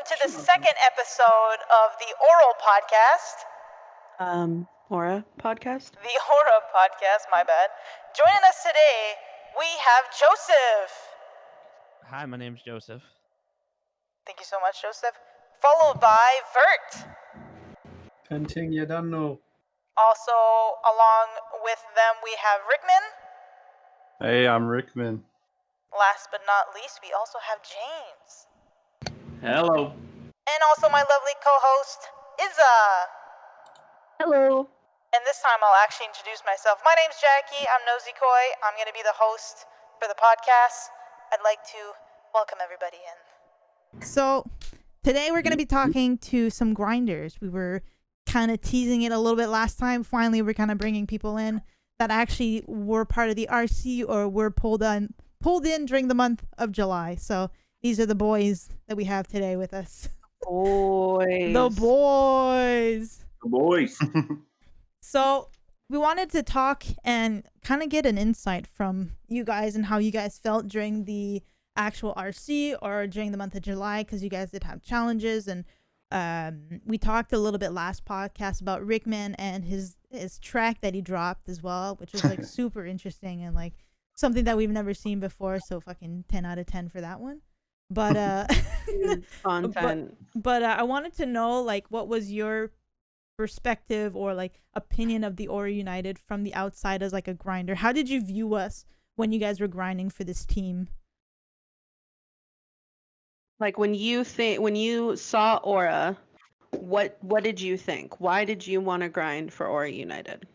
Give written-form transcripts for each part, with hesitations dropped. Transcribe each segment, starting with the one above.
welcome to the second episode of the Oral Podcast. Aura Podcast? The Aura Podcast, my bad. Joining us today, we have Joseph. Hi, my name's Joseph. Thank you so much, Joseph. Followed by Vert. Continue, don't know. Also, along with them, we have Rickman. Hey, I'm Rickman. Last but not least, we also have James. Hello. And also my lovely co-host, Izza. Hello. And this time I'll actually introduce myself. My name's Jackie. I'm Nosy Koi. I'm going to be the host for the podcast. I'd like to welcome everybody in. So today we're going to be talking to some grinders. We were kind of teasing it a little bit last time. Finally, we're kind of bringing people in that actually were part of the RC or were pulled in during the month of July. So these are the boys that we have today with us. Boys. The boys. The boys. So we wanted to talk and kind of get an insight from you guys and how you guys felt during the actual RC or during the month of July, because you guys did have challenges. And we talked a little bit last podcast about Rickman and his track that he dropped as well, which was like super interesting and like something that we've never seen before. So fucking 10 out of 10 for that one. But content. But I wanted to know, like, what was your perspective or like opinion of the Aura United from the outside as like a grinder? How did you view us when you guys were grinding for this team? Like when you saw Aura, what did you think? Why did you want to grind for Aura United?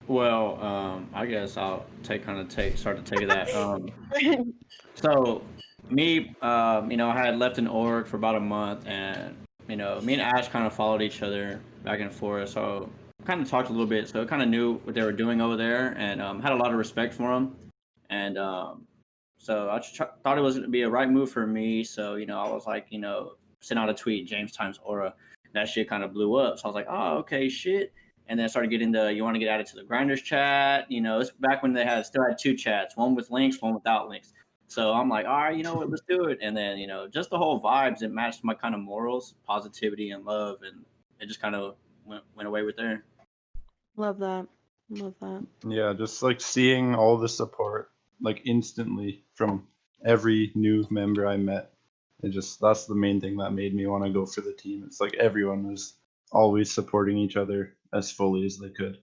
Well, I guess I'll start to take that. So me, I had left an org for about a month, and me and Ash kind of followed each other back and forth. So kind of talked a little bit. So kind of knew what they were doing over there, and had a lot of respect for them. And so I just thought it was going to be a right move for me. So I was like, sent out a tweet, James times Aura. That shit kind of blew up. So I was like, oh, okay, shit. And then I started getting you want to get added to the grinders chat. It's back when they still had two chats, one with links, one without links. So I'm like, all right, you know what, let's do it. And then, just the whole vibes, it matched my kind of morals, positivity and love. And it just kind of went away with there. Love that. Yeah, just like seeing all the support like instantly from every new member I met. That's the main thing that made me want to go for the team. It's like everyone was always supporting each other as fully as they could.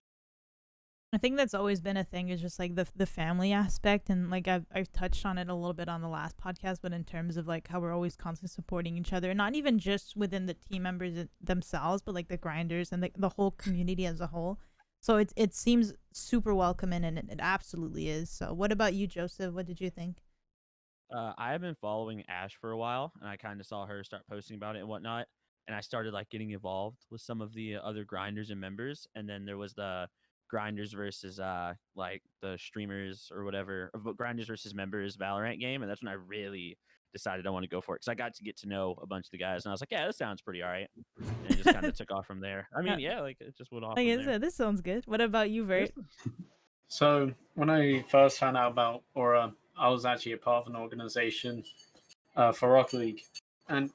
I think that's always been a thing, is just like the family aspect, and like I've touched on it a little bit on the last podcast, but in terms of like how we're always constantly supporting each other, not even just within the team members themselves, but like the grinders and the whole community as a whole. So it seems super welcoming, and it absolutely is. So what about you, Joseph? What did you think? I have been following Ash for a while, and I kind of saw her start posting about it and whatnot, and I started like getting involved with some of the other grinders and members, and then there was the grinders versus like the streamers or whatever, grinders versus members Valorant game, and that's when I really decided I want to go for it, because I got to get to know a bunch of the guys, and I was like, yeah, this sounds pretty all right, and it just kind of took off from there. I mean, yeah, like it just went off. Like I said, this sounds good. What about you, Vert? So when I first found out about Aura, I was actually a part of an organization for Rocket League, and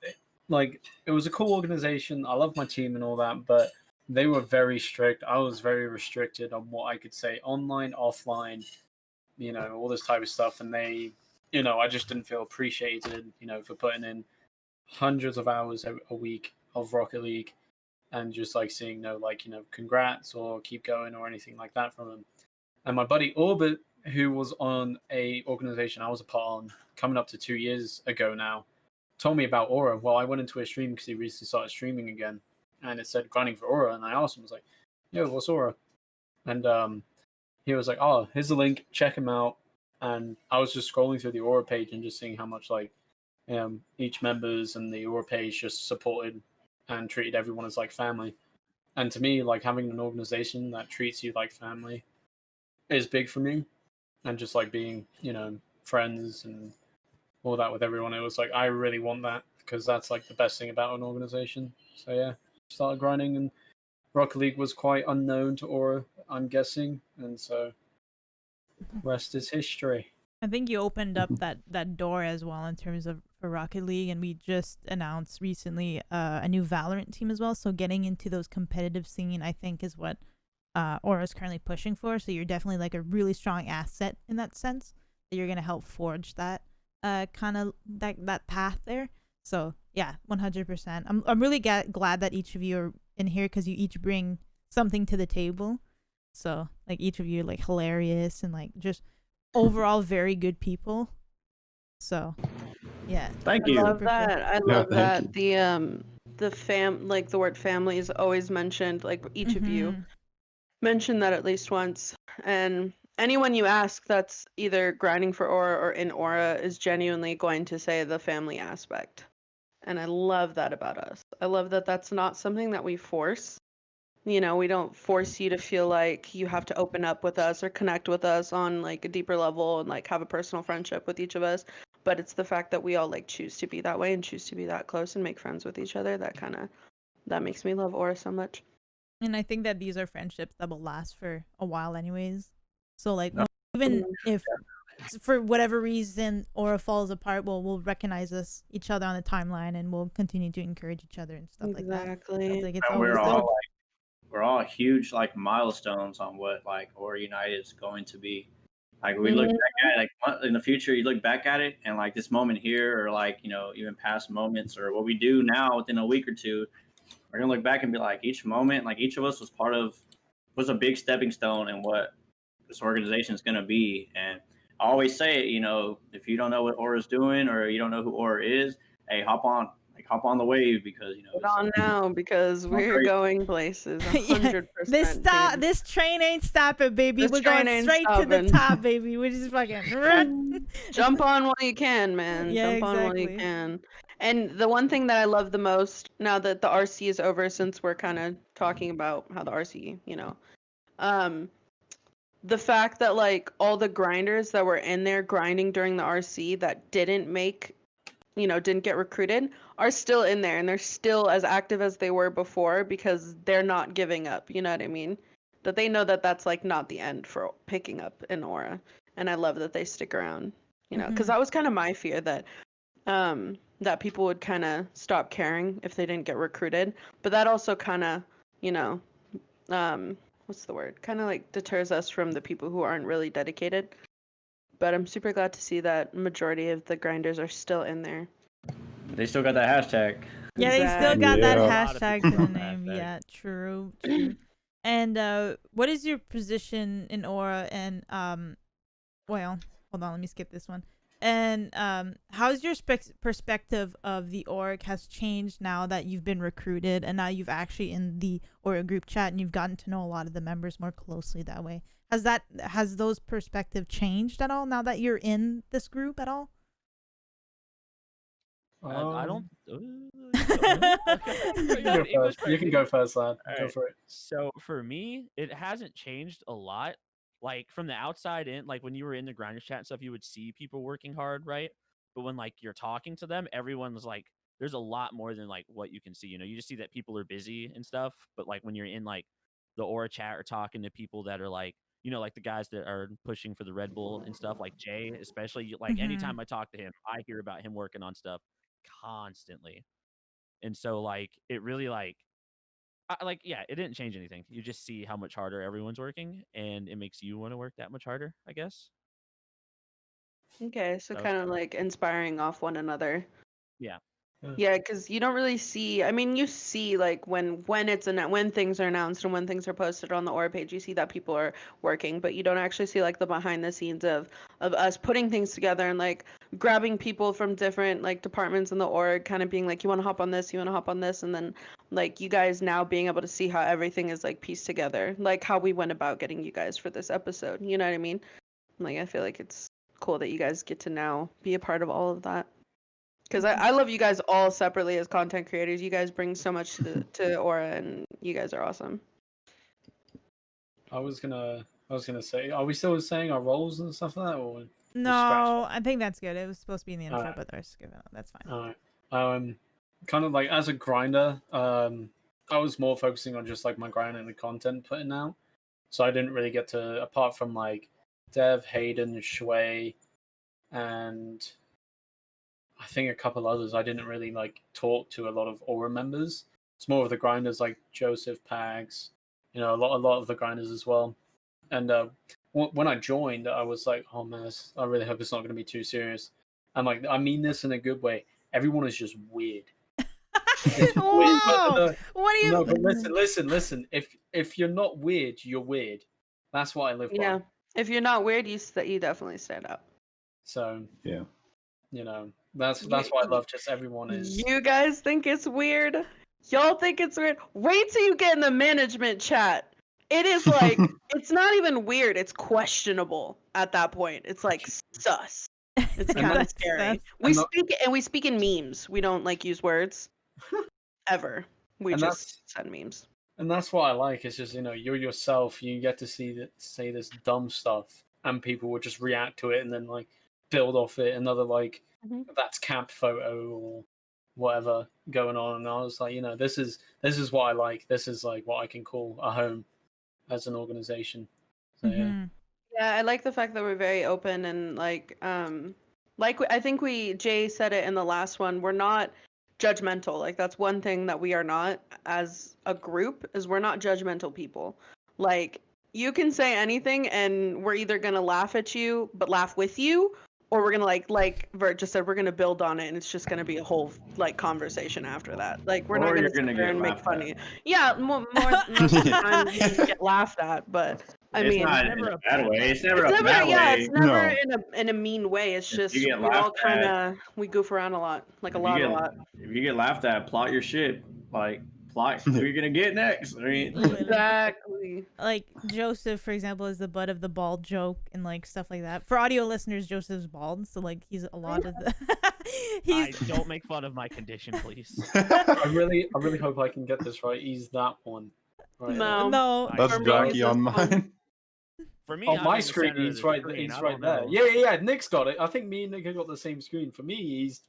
it was a cool organization. I love my team and all that, but they were very strict. I was very restricted on what I could say online, offline, all this type of stuff. And they, I just didn't feel appreciated, for putting in hundreds of hours a week of Rocket League, and just like seeing no, congrats or keep going or anything like that from them. And my buddy Orbit, who was on a organization I was a part on coming up to 2 years ago now, told me about Aura. Well, I went into a stream because he recently started streaming again, and it said grinding for Aura, and I asked him, I was like, yo, what's Aura? And he was like, oh, here's the link, check him out. And I was just scrolling through the Aura page and just seeing how much each members and the Aura page just supported and treated everyone as like family. And to me, like having an organization that treats you like family is big for me. And just like being, friends and all that with everyone, it was like, I really want that, because that's like the best thing about an organization. So yeah, started grinding, and Rocket League was quite unknown to Aura, I'm guessing, and so rest is history. I think you opened up that door as well in terms of for Rocket League, and we just announced recently a new Valorant team as well. So getting into those competitive scene, I think, is what Aura is currently pushing for. So you're definitely like a really strong asset in that sense. That you're gonna help forge that kind of that path there. So yeah, 100%. I'm really glad that each of you are in here because you each bring something to the table. So like each of you are like hilarious and like just overall very good people. So yeah, Thank I you. love that. I Yeah, love thank that. Like the word family is always mentioned. Like each of you Mhm. mentioned that at least once. And anyone you ask that's either grinding for Aura or in Aura is genuinely going to say the family aspect. And I love that about us. I love that that's not something that we force. You know, we don't force you to feel like you have to open up with us or connect with us on like a deeper level and like have a personal friendship with each of us. But it's the fact that we all like choose to be that way and choose to be that close and make friends with each other that makes me love Aura so much. And I think that these are friendships that will last for a while, anyways. So like, No. even if for whatever reason Aura falls apart, we'll recognize each other on the timeline, and we'll continue to encourage each other and stuff like that. Exactly. It's like it's And always we're all huge like milestones on what like Aura United is going to be. Like we look Mhm. back at it, like in the future, you look back at it and like this moment here, or like even past moments, or what we do now within a week or two, we're gonna look back and be like each moment, like each of us was a big stepping stone in what this organization is gonna be. And I always say it, if you don't know what Aura's doing or you don't know who Aura is, hey, hop on the wave because Get on now because we're crazy. going places yeah. 100%. This train ain't stopping, baby. This We're train going ain't straight to the stopping. top, baby. We're just fucking Jump on while you can, man. Yeah, Jump on while you exactly. can. And the one thing that I love the most now that the RC is over, since we're kind of talking about how the RC, um, the fact that like all the grinders that were in there grinding during the RC that didn't get recruited are still in there and they're still as active as they were before because they're not giving up. You know what I mean? That they know that that's like not the end for picking up an Aura. And I love that they stick around, because that was kind of my fear that people would kind of stop caring if they didn't get recruited. But that also kind of, you know, what's the word? Kind of like deters us from the people who aren't really dedicated. But I'm super glad to see that majority of the grinders are still in there. They still got that hashtag. Yeah, they still got that Yeah. A lot of hashtag people to the got the name. hashtag. Yeah, true. And what is your position in Aura? And well, hold on, let me skip this one. And how's your perspective of the org has changed now that you've been recruited and now you've actually in the Aura group chat and you've gotten to know a lot of the members more closely that way? Has those perspective changed at all now that you're in this group at all? I don't. You can go first. You can go first, lad. Go Alright. for it. So for me, it hasn't changed a lot. Like from the outside in, like when you were in the grinders chat and stuff, you would see people working hard, right? But when like you're talking to them, everyone's like, there's a lot more than like what you can see. You just see that people are busy and stuff. But like when you're in like the Aura chat or talking to people that are like, like the guys that are pushing for the Red Bull and stuff, like Jay, especially, like anytime I talk to him, I hear about him working on stuff constantly. And so like it really yeah, it didn't change anything. You just see how much harder everyone's working, and it makes you want to work that much harder, I guess. Okay, so That was kind of like inspiring off one another. yeah. Yeah, because you don't really see. I mean, you see like when when things are announced and when things are posted on the Aura page, you see that people are working, but you don't actually see like the behind the scenes of us putting things together and like grabbing people from different like departments in the org, kind of being like, you want to hop on this, you want to hop on this, and then like you guys now being able to see how everything is like pieced together, like how we went about getting you guys for this episode. You know what I mean? Like I feel like it's cool that you guys get to now be a part of all of that. Because I love you guys all separately as content creators. You guys bring so much to Aura, and you guys are awesome. I was gonna say, are we still saying our roles and stuff like that, or No, I think that's good. It was supposed to be in the intro, Alright. but they're just giving it. That's fine. Alright. Kind of like as a grinder, I was more focusing on just like my grind and the content putting out. So I didn't really get to, apart from like Dev, Hayden, Shui, and I think a couple others. I didn't really like talk to a lot of Aura members. It's more of the grinders like Joseph, Pags, a lot of the grinders as well. And when I joined, I was like, oh man, I really hope it's not going to be too serious. I'm like, I mean this in a good way. Everyone is just weird. Wow. What do you? No, but listen. If you're not weird, you're weird. That's what I live Yeah. by. If you're not weird, you definitely stand out. So Yeah. That's why I love just everyone is. You guys think it's weird? Y'all think it's weird? Wait till you get in the management chat. It is like it's not even weird. It's questionable at that point. It's like sus. It's kind of That's scary. sus. We speak in memes. We don't like use words ever. We And just send memes. And that's what I like. It's just you're yourself. You get to say this dumb stuff, and people will just react to it and then like build off it. Another like that's camp photo or whatever going on. And I was like, this is what I like. This is like what I can call a home as an organization. So yeah. Yeah, I like the fact that we're very open and like I think Jay said it in the last one. We're not judgmental. Like that's one thing that we are not as a group is we're not judgmental people. Like you can say anything and we're either gonna laugh at you but laugh with you, or we're gonna like Vert just said, we're gonna build on it and it's just gonna be a whole like conversation after that. Like we're not gonna sit there and make fun of you. Yeah, more most of the time you just get laughed at, but it's not in a bad way. It's never a bad way. It's never in a mean way. It's just we all kind of we goof around a lot, like a lot. If you get laughed at, plot your shit. Like plot who you're gonna get next. I mean, exactly. Like Joseph, for example, is the butt of the bald joke and like stuff like that. For audio listeners, Joseph's bald, so like he's a lot of the. Don't make fun of my condition, please. I really hope I can get this right. He's that one. Right? No. That's Jackie on mine. For me, on I'm my in the screen, center of he's the right. screen. He's I right don't there. know. Yeah. Nick's got it. I think me and Nick have got the same screen. For me, he's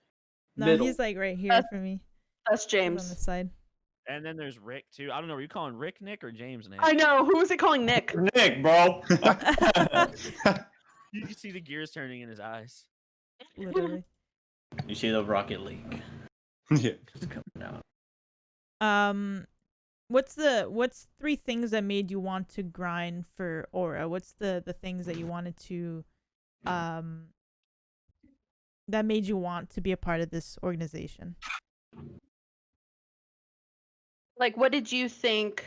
middle. He's like right here for me. That's He's James on the side. And then there's Rick too. I don't know. Are you calling Rick Nick or James Nick? I know. Who is it calling Nick? Nick, bro. You can see the gears turning in his eyes. Literally. You see the rocket leak. Yeah. It's coming out. What's 3 things that made you want to grind for Aura? What's the things that you wanted to that made you want to be a part of this organization? Like, what did you think?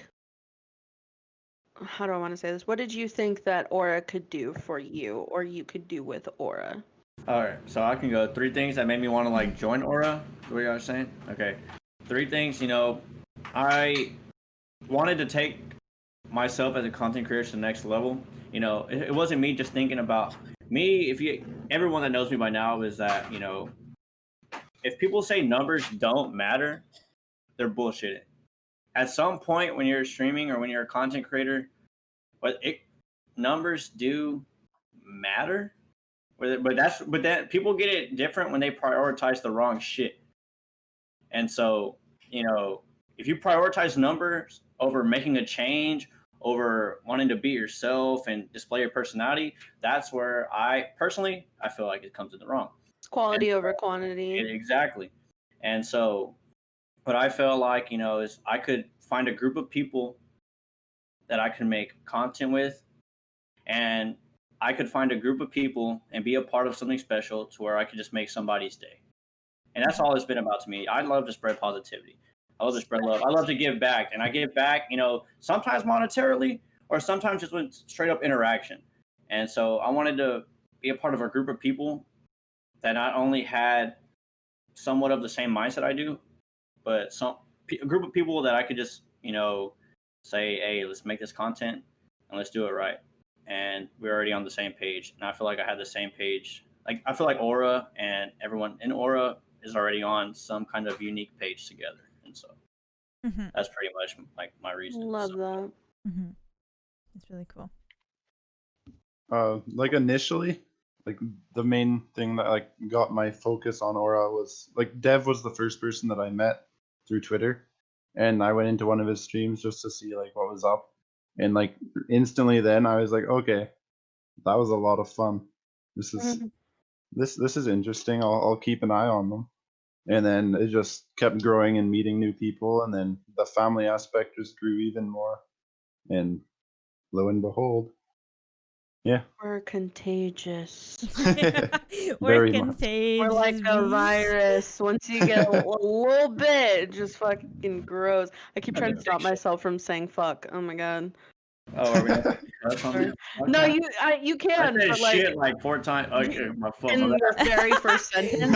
How do I want to say this? What did you think that Aura could do for you, or you could do with Aura? All right, so I can go 3 things that made me want to like join Aura. What you guys saying? Okay, 3 things. I wanted to take myself as a content creator to the next level. It wasn't me just thinking about me. Everyone that knows me by now is that if people say numbers don't matter, they're bullshitting. At some point when you're streaming or when you're a content creator, numbers do matter. But then people get it different when they prioritize the wrong shit. And so, if you prioritize numbers over making a change, over wanting to be yourself and display your personality, that's where I feel like it comes in the wrong. It's quality over quantity. Exactly. And so what I feel like, is I could find a group of people that I can make content with, and I could find a group of people and be a part of something special to where I could just make somebody's day. And that's all it's been about to me. I love to spread positivity. I love to spread love. I love to give back. And I give back, sometimes monetarily or sometimes just with straight up interaction. And so I wanted to be a part of a group of people that not only had somewhat of the same mindset I do, but a group of people that I could just, say, hey, let's make this content and let's do it right. And we're already on the same page. And I feel like I had the same page. Like, I feel like Aura and everyone in Aura is already on some kind of unique page together. And so that's pretty much like my reason. Love that. It's really cool. Like initially, like the main thing that like got my focus on Aura was like Dev was the first person that I met through Twitter, and I went into one of his streams just to see like what was up, and like instantly then I was like, okay, that was a lot of fun. This is this is interesting. I'll keep an eye on them. And then it just kept growing and meeting new people, and then the family aspect just grew even more. And lo and behold, yeah, We're contagious. We're very much. contagious. We're like a beast. virus. Once you get a little bit, it just fucking grows. I keep trying to stop Addiction. myself from saying fuck. Oh my god. Oh, are we not that's on Sorry. the No, podcast? you I can, said but like shit like 4 times. Okay, my fault. in My your bad. very first sentence. my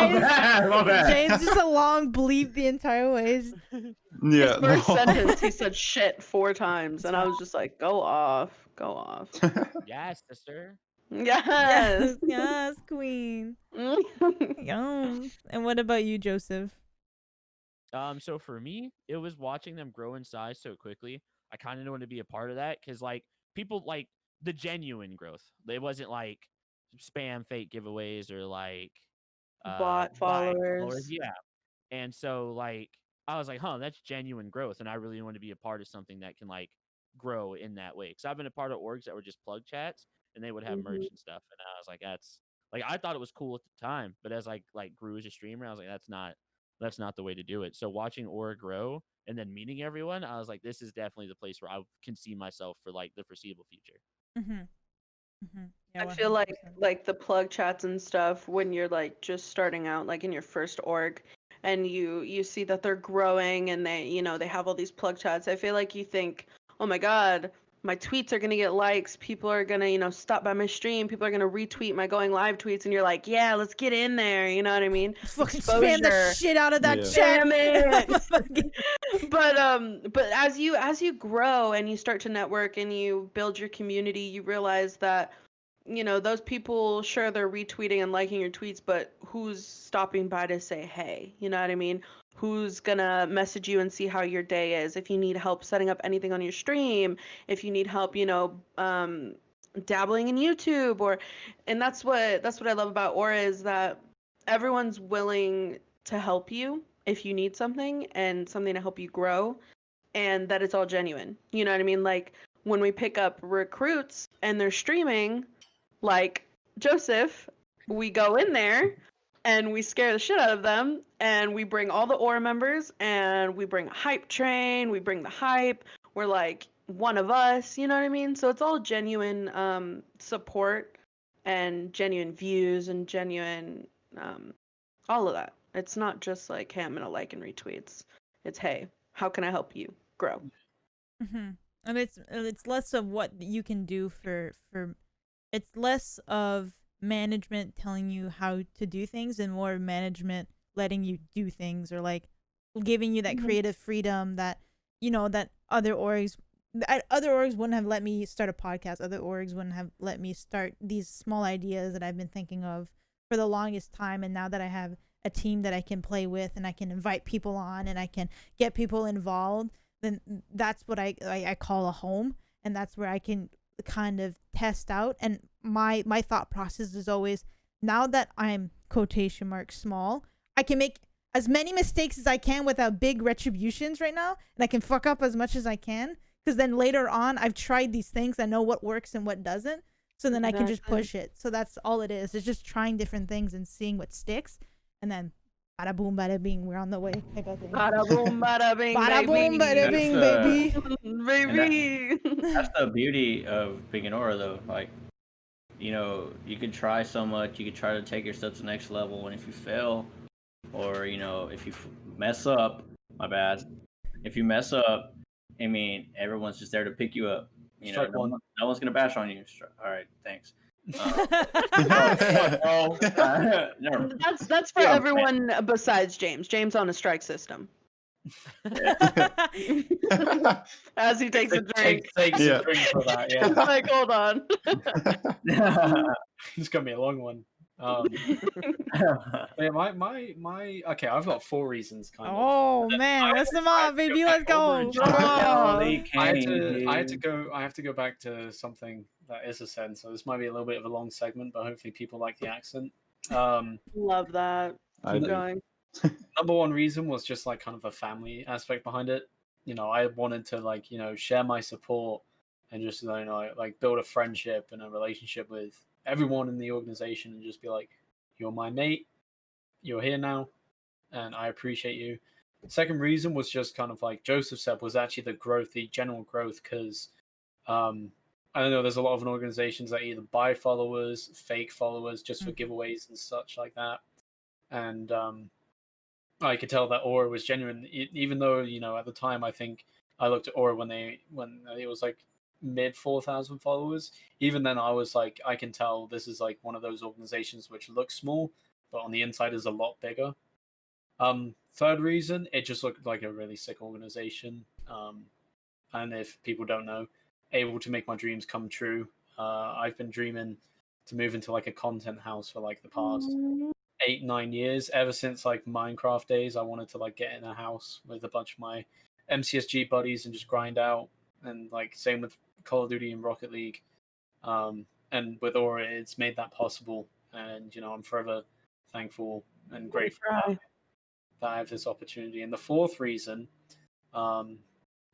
James- bad. My bad. James just a long bleep the entire way. Yeah, His first no. sentence, he said shit 4 times, and I was just like, go off. Yes, sister. Yes. Yes, queen. Yum. And what about you, Joseph? So for me, it was watching them grow in size so quickly. I kind of wanted to be a part of that because like people like the genuine growth. It wasn't like spam fake giveaways or like Bot followers. Yeah. And so like I was like, huh, that's genuine growth, and I really want to be a part of something that can like grow in that way. Because I've been a part of orgs that were just plug chats, and they would have merch and stuff, and I was like, that's like I thought it was cool at the time, but as I like grew as a streamer, I was like, that's not the way to do it. So watching Aura grow and then meeting everyone, I was like, this is definitely the place where I can see myself for like the foreseeable future. Mm-hmm. Mm-hmm. Yeah, I feel like 100%. the plug chats and stuff when you're like just starting out, like in your first org, and you see that they're growing and they have all these plug chats. I feel like you think, oh my god, my tweets are gonna get likes. People are gonna stop by my stream. People are gonna retweet my going live tweets, and you're like, yeah, let's get in there. You know what I mean? Fucking spam the Exposure. shit out of that Yeah. chat. Damn it. Fucking- But as you grow and you start to network and you build your community, you realize that those people, sure, they're retweeting and liking your tweets, but who's stopping by to say hey? You know what I mean? Who's gonna message you and see how your day is? If you need help setting up anything on your stream, if you need help, dabbling in YouTube, and that's what I love about Aura is that everyone's willing to help you if you need something and something to help you grow, and that it's all genuine. You know what I mean? Like when we pick up recruits and they're streaming, like Joseph, we go in there and we scare the shit out of them, and we bring all the Aura members, and we bring a hype train, we bring the hype. We're like one of us, you know what I mean? So it's all genuine support and genuine views and genuine all of that. It's not just like, hey, I'm gonna like and retweets. It's, hey, how can I help you grow? Mm-hmm. And it's less of what you can do for it's less of management telling you how to do things and more of management letting you do things, or like giving you that creative freedom that that other orgs wouldn't have let me start a podcast. Other orgs wouldn't have let me start these small ideas that I've been thinking of for the longest time. And now that I have a team that I can play with and I can invite people on and I can get people involved, then that's what I call a home. And that's where I can kind of test out. And my thought process is always, now that I'm quotation marks small, I can make as many mistakes as I can without big retributions right now, and I can fuck up as much as I can, because then later on I've tried these things, I know what works and what doesn't, so then I can just push it. So that's all it is. It's just trying different things and seeing what sticks, and then bada boom bada bing, we're on the way type of thing. Bada boom, bada bing, Bada boom bada bing, baby. baby. That's the beauty of being an Aura, though. Like, you can try so much. You can try to take your stuff to the next level, and if you fail, or if you mess up, my bad. If you mess up, I mean, everyone's just there to pick you up. No one's gonna bash on you. All right, thanks. No. That's for everyone besides James. James on a strike system. As he takes a drink. Takes a drink for that, yeah. Like, hold on. It's gonna be a long one. Yeah, my okay, I've got 4 reasons kind of. Oh man, list them up, baby. Let's go. Holy I candy. have to go back to something that is a sense. So this might be a little bit of a long segment, but hopefully people like the accent. Love that. I do. Going. Number one reason was just like kind of a family aspect behind it. I wanted to like share my support and just like build a friendship and a relationship with everyone in the organization, and just be like, you're my mate. You're here now, and I appreciate you. Second reason was just kind of like Joseph said, was actually the growth, the general growth, because I don't know, there's a lot of organizations that either buy followers, fake followers, just for giveaways and such like that. And I could tell that Aura was genuine, even though, you know, at the time I think I looked at Aura when it was like mid 4,000 followers. Even then, I was like, I can tell this is like one of those organizations which looks small, but on the inside is a lot bigger. Third reason, it just looked like a really sick organization. And if people don't know, able to make my dreams come true. I've been dreaming to move into like a content house for like the past 8-9 years. Ever since like Minecraft days, I wanted to like get in a house with a bunch of my MCSG buddies and just grind out. And like same with Call of Duty and Rocket League. And with Aura, it's made that possible. And you know, I'm forever thankful and grateful that I have this opportunity. And the fourth reason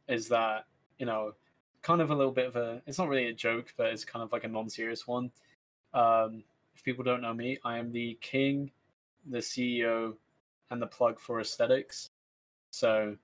is that, you know, kind of a little bit of a, it's not really a joke, but it's kind of like a non-serious one. If people don't know me, I am the king, the CEO, and the plug for aesthetics. So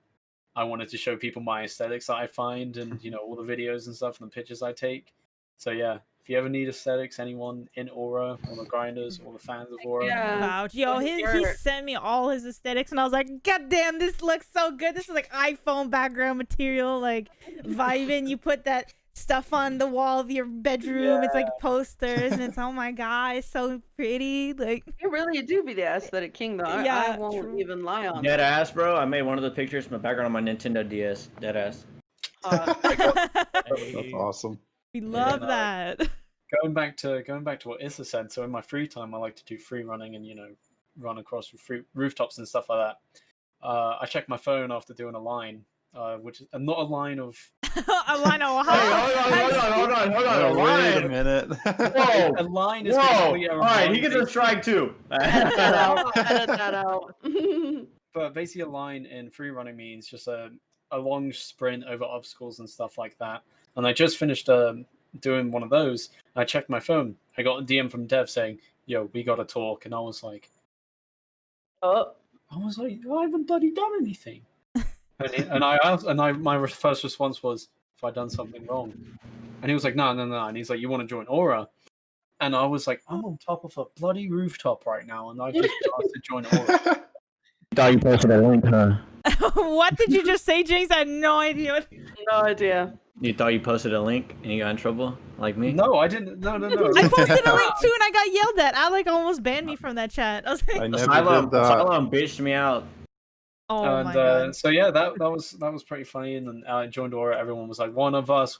I wanted to show people my aesthetics that I find, and you know, all the videos and stuff and the pictures I take. So yeah, if you ever need aesthetics, anyone in Aura, all the grinders, all the fans of Aura. Vouch. Yo, he sent me all his aesthetics, and I was like, God damn, this looks so good. This is like iPhone background material, like vibing. You put that stuff on the wall of your bedroom. It's like posters, and it's, oh my god, it's so pretty. Like, You really do be the aesthetic king, though. I won't even lie on Dead that. ass, bro. I made one of the pictures from the background on my Nintendo DS. Dead ass. That's awesome. We love that. Going back to what Issa said, so in my free time I like to do free running and, you know, run across rooftops and stuff like that. I check my phone after doing a line, which is not a line of A line of Hold on. Wait a minute. Whoa. a line is Whoa. basically All right, he gets a strike too. Edit that out. but basically a line in free running means just a long sprint over obstacles and stuff like that. And I just finished doing one of those. I checked my phone. I got a DM from Dev saying, "Yo, we got to talk." And I was like, I haven't bloody done anything. My first response was, "If I done something wrong?" And he was like, "No." And he's like, "You want to join Aura?" And I was like, "I'm on top of a bloody rooftop right now, and I've just asked to join Aura." Thought you posted a link, huh? What did you just say, James? I had no idea. No idea. You thought you posted a link and you got in trouble, like me? No, I didn't. No. I posted a link too, and I got yelled at. Alec almost banned me from that chat. I was like, I never Asylum, did that. Asylum bitched me out. oh And my god. so yeah, that was pretty funny. And then I joined Aura. Everyone was like, one of us.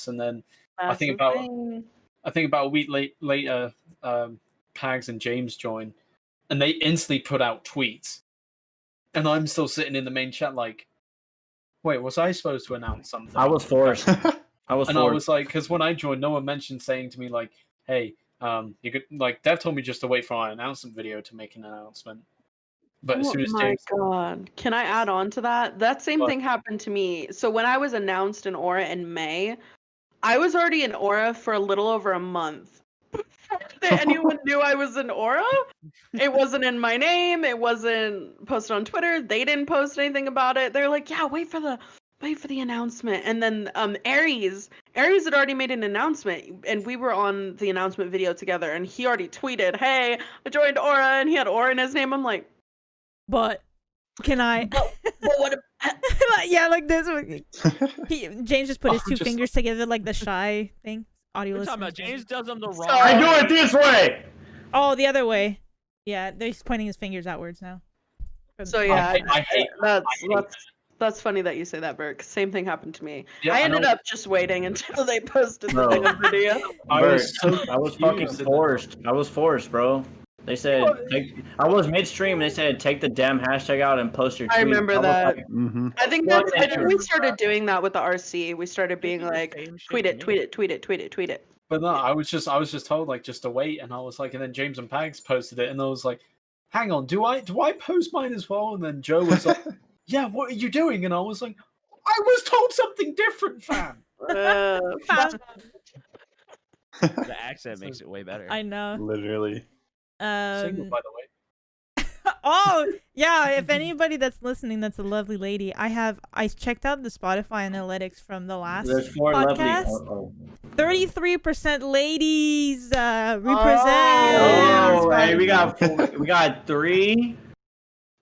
And then I think about a week later, Pags and James joined, and they instantly put out tweets. And I'm still sitting in the main chat like, wait, was I supposed to announce something? I was forced. I was like, because when I joined, no one mentioned saying to me like, hey, you could, like, Dev told me just to wait for our announcement video to make an announcement. But as soon as James, God, can I add on to that? That same thing happened to me. So when I was announced in Aura in May, I was already in Aura for a little over a month. Before anyone knew I was in Aura, it wasn't in my name. It wasn't posted on Twitter. They didn't post anything about it. They're like, yeah, wait for the announcement. And then Aries had already made an announcement, and we were on the announcement video together. And he already tweeted, "Hey, I joined Aura," and he had Aura in his name. I'm like, But can I? but what? Yeah, like this. James just put his two fingers together like the shy thing. Audio We're talking listeners. about James does them the wrong I way. do it this way. Oh, the other way. Yeah, he's pointing his fingers outwards now. So yeah, I hate that's funny that you say that, Bert. 'Cause same thing happened to me. Yeah, I I ended know. up just waiting until they posted the Bro. thing on video. I was so I was fucking confused. forced. I was forced, bro. They said, I was midstream. They said, take the damn hashtag out and post your tweet. I remember that. Mm-hmm. I think we started doing that with the RC. We started being like, tweet it. But no, I was just told like just to wait, and I was like, and then James and Pags posted it, and I was like, hang on, do I post mine as well? And then Joe was like, yeah, what are you doing? And I was like, I was told something different, fam. The accent makes it way better. I know. Literally. Single, by the way. Oh yeah, if anybody that's listening that's a lovely lady, I checked out the Spotify analytics from the last There's 4 lovely. podcast. 33% ladies represent. Oh, hey, we Spotify. got 3.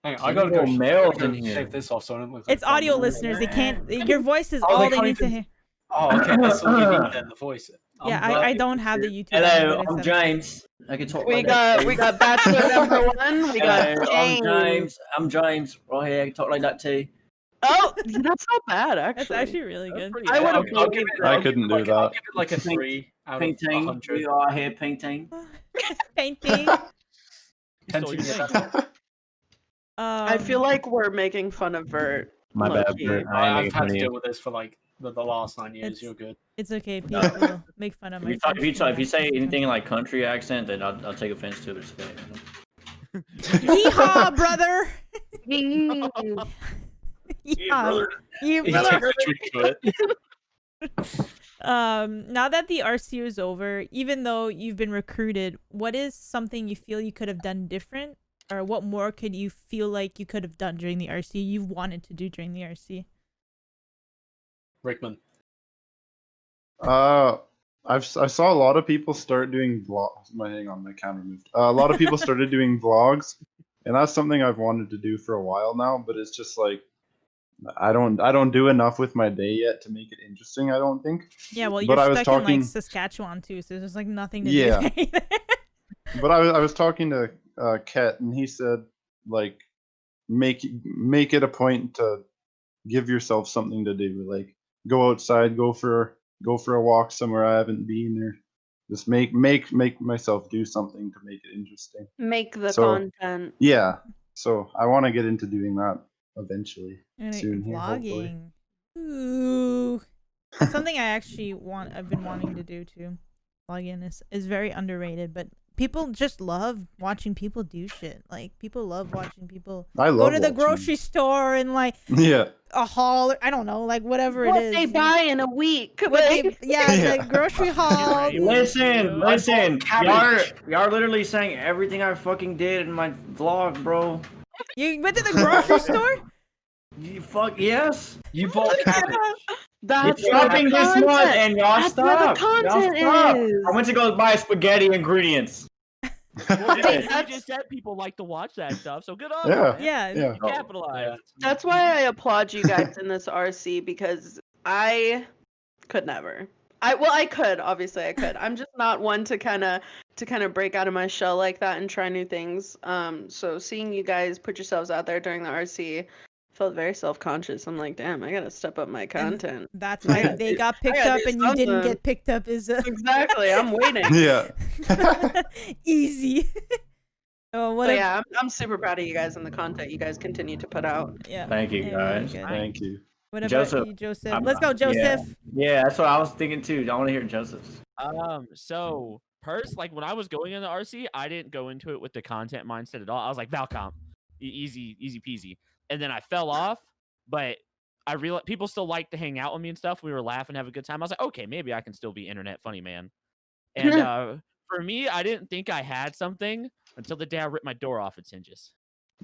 Hang on, I gotta go Single males in shave here. this off so I don't look It's like audio I'm- listeners. They can't. Your voice is Oh, all they they can't need to even- hear. Oh, okay, that's all you need then, the voice. Yeah, I'm glad I you don't can have the hear YouTube. Hello, analytics I'm up. James. I can talk We like that. got bachelor number 1. We got Hello, James. I'm James. Right here, I can talk like that too. Oh, that's not bad actually. That's actually really good. Pretty I good. would've I'll give it. I I'll give couldn't it do like, I'll that. give it like a 3 out of Painting. 100. We are here painting. Painting. You stole your thing. I feel like we're making fun of Vert. My bad, low-key. Bert. I've had to deal with this for like the last 9 years. It's- You're good. It's okay. People make fun of my. If you say anything like country accent, then I'll take offense to it. It's okay. Yeehaw, brother. Yee. Yeehaw. You He brother. took a drink to it. Now that the RC is over, even though you've been recruited, what is something you feel you could have done different, or what more could you feel like you could have done during the RC you've wanted to do during the RC? Rickman. I saw a lot of people start doing vlogs. Hang on, my camera moved. A lot of people started doing vlogs, and that's something I've wanted to do for a while now. But it's just like I don't do enough with my day yet to make it interesting. I don't think. Yeah, well, But you're I was stuck in talking- like Saskatchewan too, so there's like nothing to Yeah. do. But I was talking to Ket, and he said like make it a point to give yourself something to do. Like go outside, go for a walk somewhere I haven't been, or just make myself do something to make it interesting. Make the So- content. Yeah. So I want to get into doing that eventually. And Soon here, hopefully. vlogging. Ooh. That's something I've been wanting to do too. Vlogging is very underrated, but people just love watching people do shit. Like people love watching people I love go to the watching. grocery store and like Yeah. a haul, I don't know, like whatever What it is. they buy in a week. What they- Like, yeah, Yeah. like grocery haul. right. Listen, I bought y'all literally saying everything I fucking did in my vlog, bro. You went to the grocery store? You fuck yes. You bought cabbage. that's It's what shopping the this content- month, and y'all That's where the stop. Y'all content stop. is. I went to go buy spaghetti ingredients. Well, Yeah. you just said people like to watch that stuff, so good on Yeah. you. Yeah. Yeah. You capitalized. That's why I applaud you guys in this RC, because I could never. I could, obviously I could. I'm just not one to kind of break out of my shell like that and try new things. So seeing you guys put yourselves out there during the RC, felt very self-conscious. I'm like, damn, I gotta step up my content. That's why they got picked gotta up do and you didn't something. get picked up is Exactly, I'm waiting. Yeah. easy. Oh, what But a- yeah, I'm super proud of you guys and the content you guys continue to put out. yeah. Thank you, Yeah, really guys. good. Thank you. What about Joseph. you, Joseph? I'm- Let's go, Joseph. Yeah, that's what I was thinking too. I want to hear Joseph's. So like when I was going in the RC, I didn't go into it with the content mindset at all. I was like Valcomp, easy peasy. And then I fell off, but I realized people still like to hang out with me and stuff. We were laughing, have a good time. I was like, okay, maybe I can still be internet funny man. And for me, I didn't think I had something until the day I ripped my door off its hinges.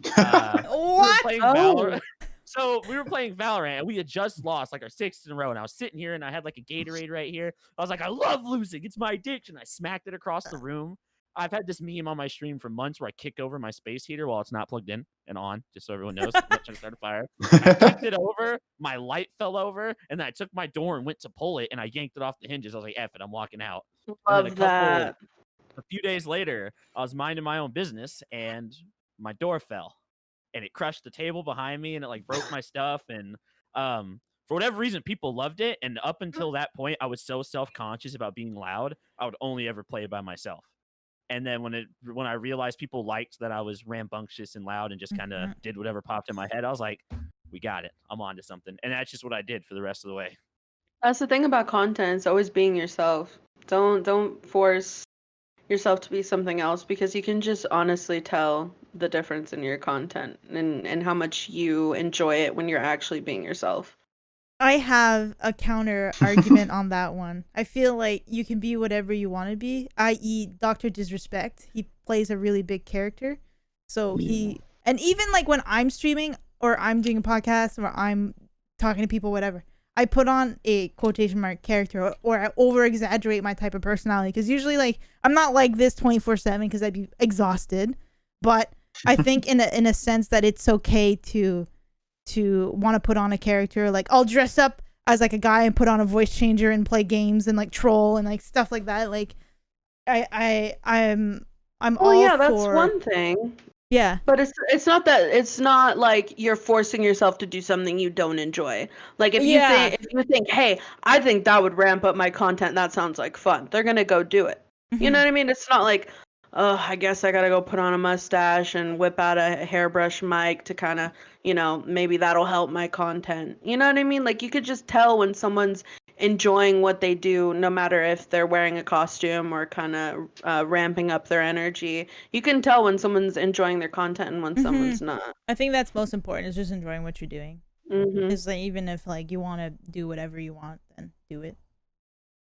We were What? playing Oh. Valorant. So we were playing Valorant and we had just lost like our 6th in a row. And I was sitting here and I had like a Gatorade right here. I was like, I love losing. It's my addiction. I smacked it across the room. I've had this meme on my stream for months where I kick over my space heater while it's not plugged in and on, just so everyone knows. I'm not trying to start a fire. I kicked it over, my light fell over, and then I took my door and went to pull it and I yanked it off the hinges. I was like, F it, I'm walking out. And then Love that. A few days later, I was minding my own business and my door fell and it crushed the table behind me and it like broke my stuff. And for whatever reason, people loved it. And up until that point, I was so self-conscious about being loud. I would only ever play by myself. And then when I realized people liked that I was rambunctious and loud and just kind of did whatever popped in my head, I was like, we got it. I'm on to something. And that's just what I did for the rest of the way. That's the thing about content, it's always being yourself. Don't force yourself to be something else, because you can just honestly tell the difference in your content and how much you enjoy it when you're actually being yourself. I have a counter argument on that one. I feel like you can be whatever you want to be, i.e., Dr. Disrespect. He plays a really big character. So and even like when I'm streaming or I'm doing a podcast or I'm talking to people, whatever, I put on a quotation mark character or I over exaggerate my type of personality. Because usually, like, I'm not like this 24/7 because I'd be exhausted. But I think in a sense that it's okay to want to put on a character. Like, I'll dress up as like a guy and put on a voice changer and play games and like troll and like stuff like that. Like, I'm Well, all yeah, that's for one thing. yeah. But it's not like you're forcing yourself to do something you don't enjoy. Like if you think, hey, I think that would ramp up my content, that sounds like fun, they're gonna go do it. You know what I mean? It's not like, oh, I guess I gotta go put on a mustache and whip out a hairbrush mic to kind of, maybe that'll help my content. You know what I mean? Like you could just tell when someone's enjoying what they do, no matter if they're wearing a costume or kind of ramping up their energy. You can tell when someone's enjoying their content and when someone's not. I think that's most important, is just enjoying what you're doing. Mm-hmm. Is like, even if like you want to do whatever you want, then do it.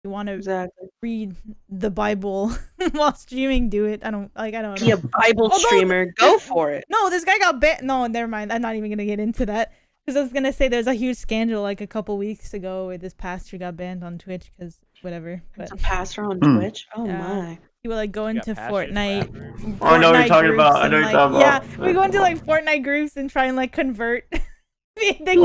You want to read the Bible while streaming, do it. I don't know. Be a Bible streamer, go for it. No, this guy got banned. No, never mind. I'm not even gonna get into that. Because I was gonna say there's a huge scandal like a couple weeks ago where this pastor got banned on Twitch because whatever. It's a pastor on Twitch? Oh my. He would like go into Fortnite. I know what you're talking about. Yeah, we go into like Fortnite groups and try and like convert. I did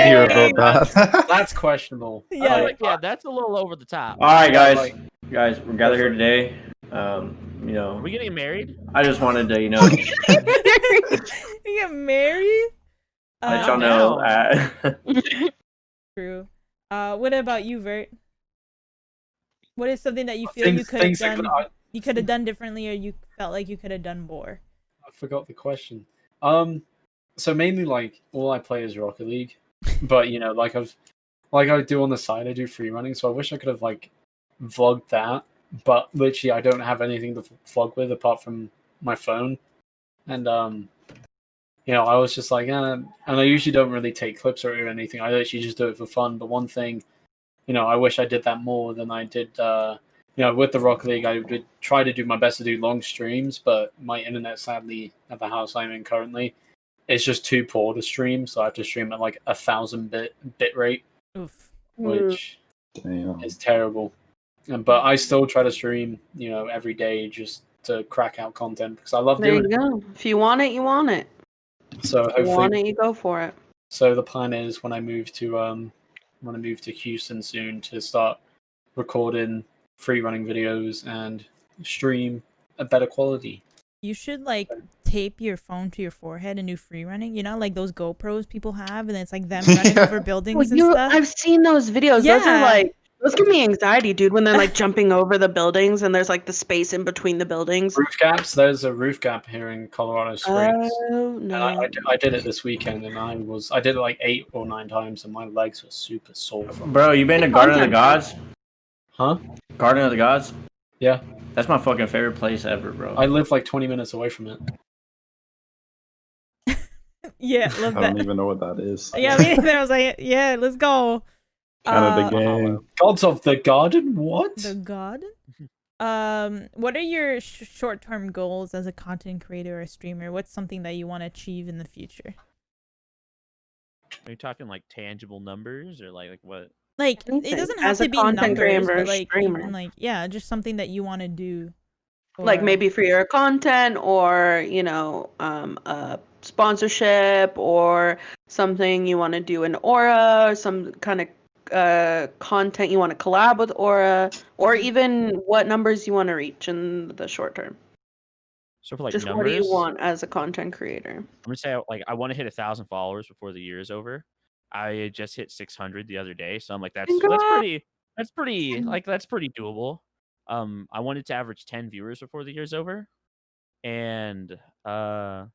hear about that. That's questionable. Yeah, yeah, that's a little over the top. All right, guys, we're gathered here today. Are we getting married? I just wanted to, You get married? let y'all know. True. What about you, Vert? What is something that you feel you could have done? You could have done differently, or you felt like you could have done more? I forgot the question. So mainly like all I play is Rocket League, but like I do on the side, I do free running. So I wish I could have like vlogged that, but literally I don't have anything to vlog with apart from my phone, and I was just like, and I usually don't really take clips or anything. I literally just do it for fun. But one thing, I wish I did that more than I did. With the Rocket League, I would try to do my best to do long streams, but my internet, sadly, at the house I'm in currently, it's just too poor to stream. So I have to stream at like 1,000 bit rate, which is terrible. But I still try to stream, every day just to crack out content because I love doing it. There you go. If you want it, you want it. So if you want it, you go for it. So the plan is when I move to Houston soon to start recording free running videos and stream a better quality. You should like tape your phone to your forehead and do free running. Like those GoPros people have, and it's like them running over buildings and stuff. I've seen those videos. Yeah. Those are like, those give me anxiety, dude, when they're like jumping over the buildings and there's like the space in between the buildings. Roof gaps. There's a roof gap here in Colorado Springs. Oh no! And I did it this weekend, and I did it like 8 or 9 times, and my legs were super sore. Bro, you been to Garden of the Gods? Huh? Garden of the Gods? Yeah. That's my fucking favorite place ever, bro. I live like 20 minutes away from it. Yeah, love that. I don't even know what that is. Yeah, me neither. I was like, yeah, let's go. Canada gang. Gods of the Garden? What? The Garden? What are your short-term goals as a content creator or a streamer? What's something that you want to achieve in the future? Are you talking like tangible numbers or like what? Like, it doesn't have to be numbers, but like, even, like, yeah, just something that you want to do. Like maybe for your content or, a sponsorship or something you want to do in Aura, or some kind of content you want to collab with Aura, or even what numbers you want to reach in the short term. So for like just numbers, what do you want as a content creator? I'm gonna say I want to hit 1,000 followers before the year is over. I just hit 600 the other day, so I'm like, that's pretty doable. I wanted to average 10 viewers before the year's over, and I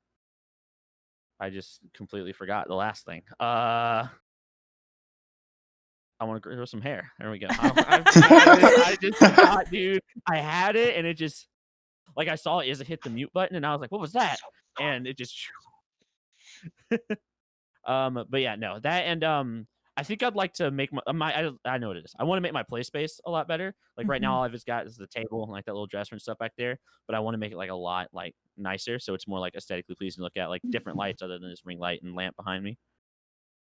just completely forgot the last thing. I want to grow some hair. There we go. I just forgot, dude. I had it, and it just I saw it as it hit the mute button, and I was like, "What was that?" And it just. But yeah, no, that and I think I'd like to make I know what it is. I want to make my play space a lot better. Like right now, all I've just got is the table and like that little dresser and stuff back there. But I want to make it like a lot like nicer, so it's more like aesthetically pleasing to look at, like different lights other than this ring light and lamp behind me.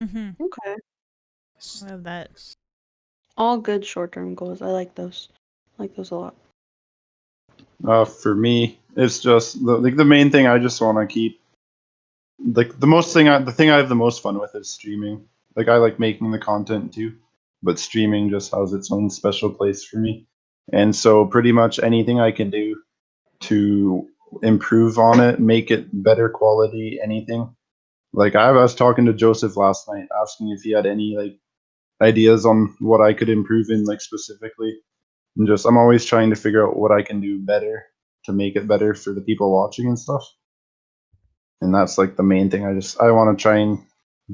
Okay. I love that. All good short-term goals. I like those. I like those a lot. For me, it's just the main thing I just want to keep. Like the thing I have the most fun with is streaming. Like I like making the content too, but streaming just has its own special place for me. And so pretty much anything I can do to improve on it, make it better quality, anything. Like I was talking to Joseph last night, asking if he had any like ideas on what I could improve in like specifically. And just I'm always trying to figure out what I can do better to make it better for the people watching and stuff. And that's like the main thing. I want to try and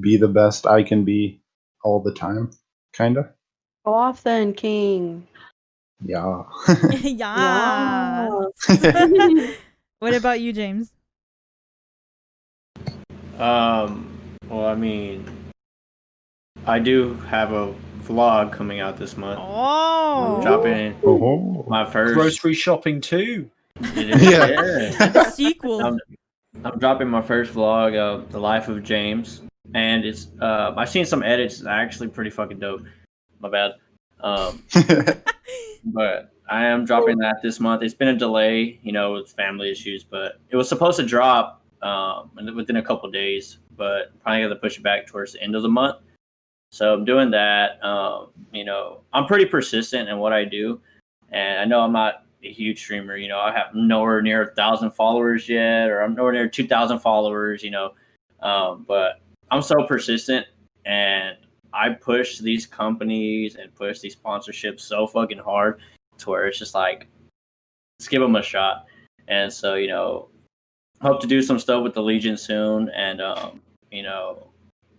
be the best I can be all the time, kind of. Go off then, King. Yeah. Yeah. What about you, James? Well, I mean, I do have a vlog coming out this month. Oh. I'm dropping Oh. my first Grocery shopping too. Yeah. The sequel. I'm dropping my first vlog of the life of James, and it's I've seen some edits. It's actually pretty fucking dope. My bad. But I am dropping that this month. It's been a delay, you know, with family issues, but it was supposed to drop within a couple days, but probably got to push it back towards the end of the month. So I'm doing that. You know, I'm pretty persistent in what I do, and I know I'm not a huge streamer. You know, I have nowhere near 1,000 followers yet, or I'm nowhere near 2,000 followers. You know, but I'm so persistent, and I push these companies and push these sponsorships so fucking hard to where it's just like, let's give them a shot. And so, you know, hope to do some stuff with the Legion soon, and you know,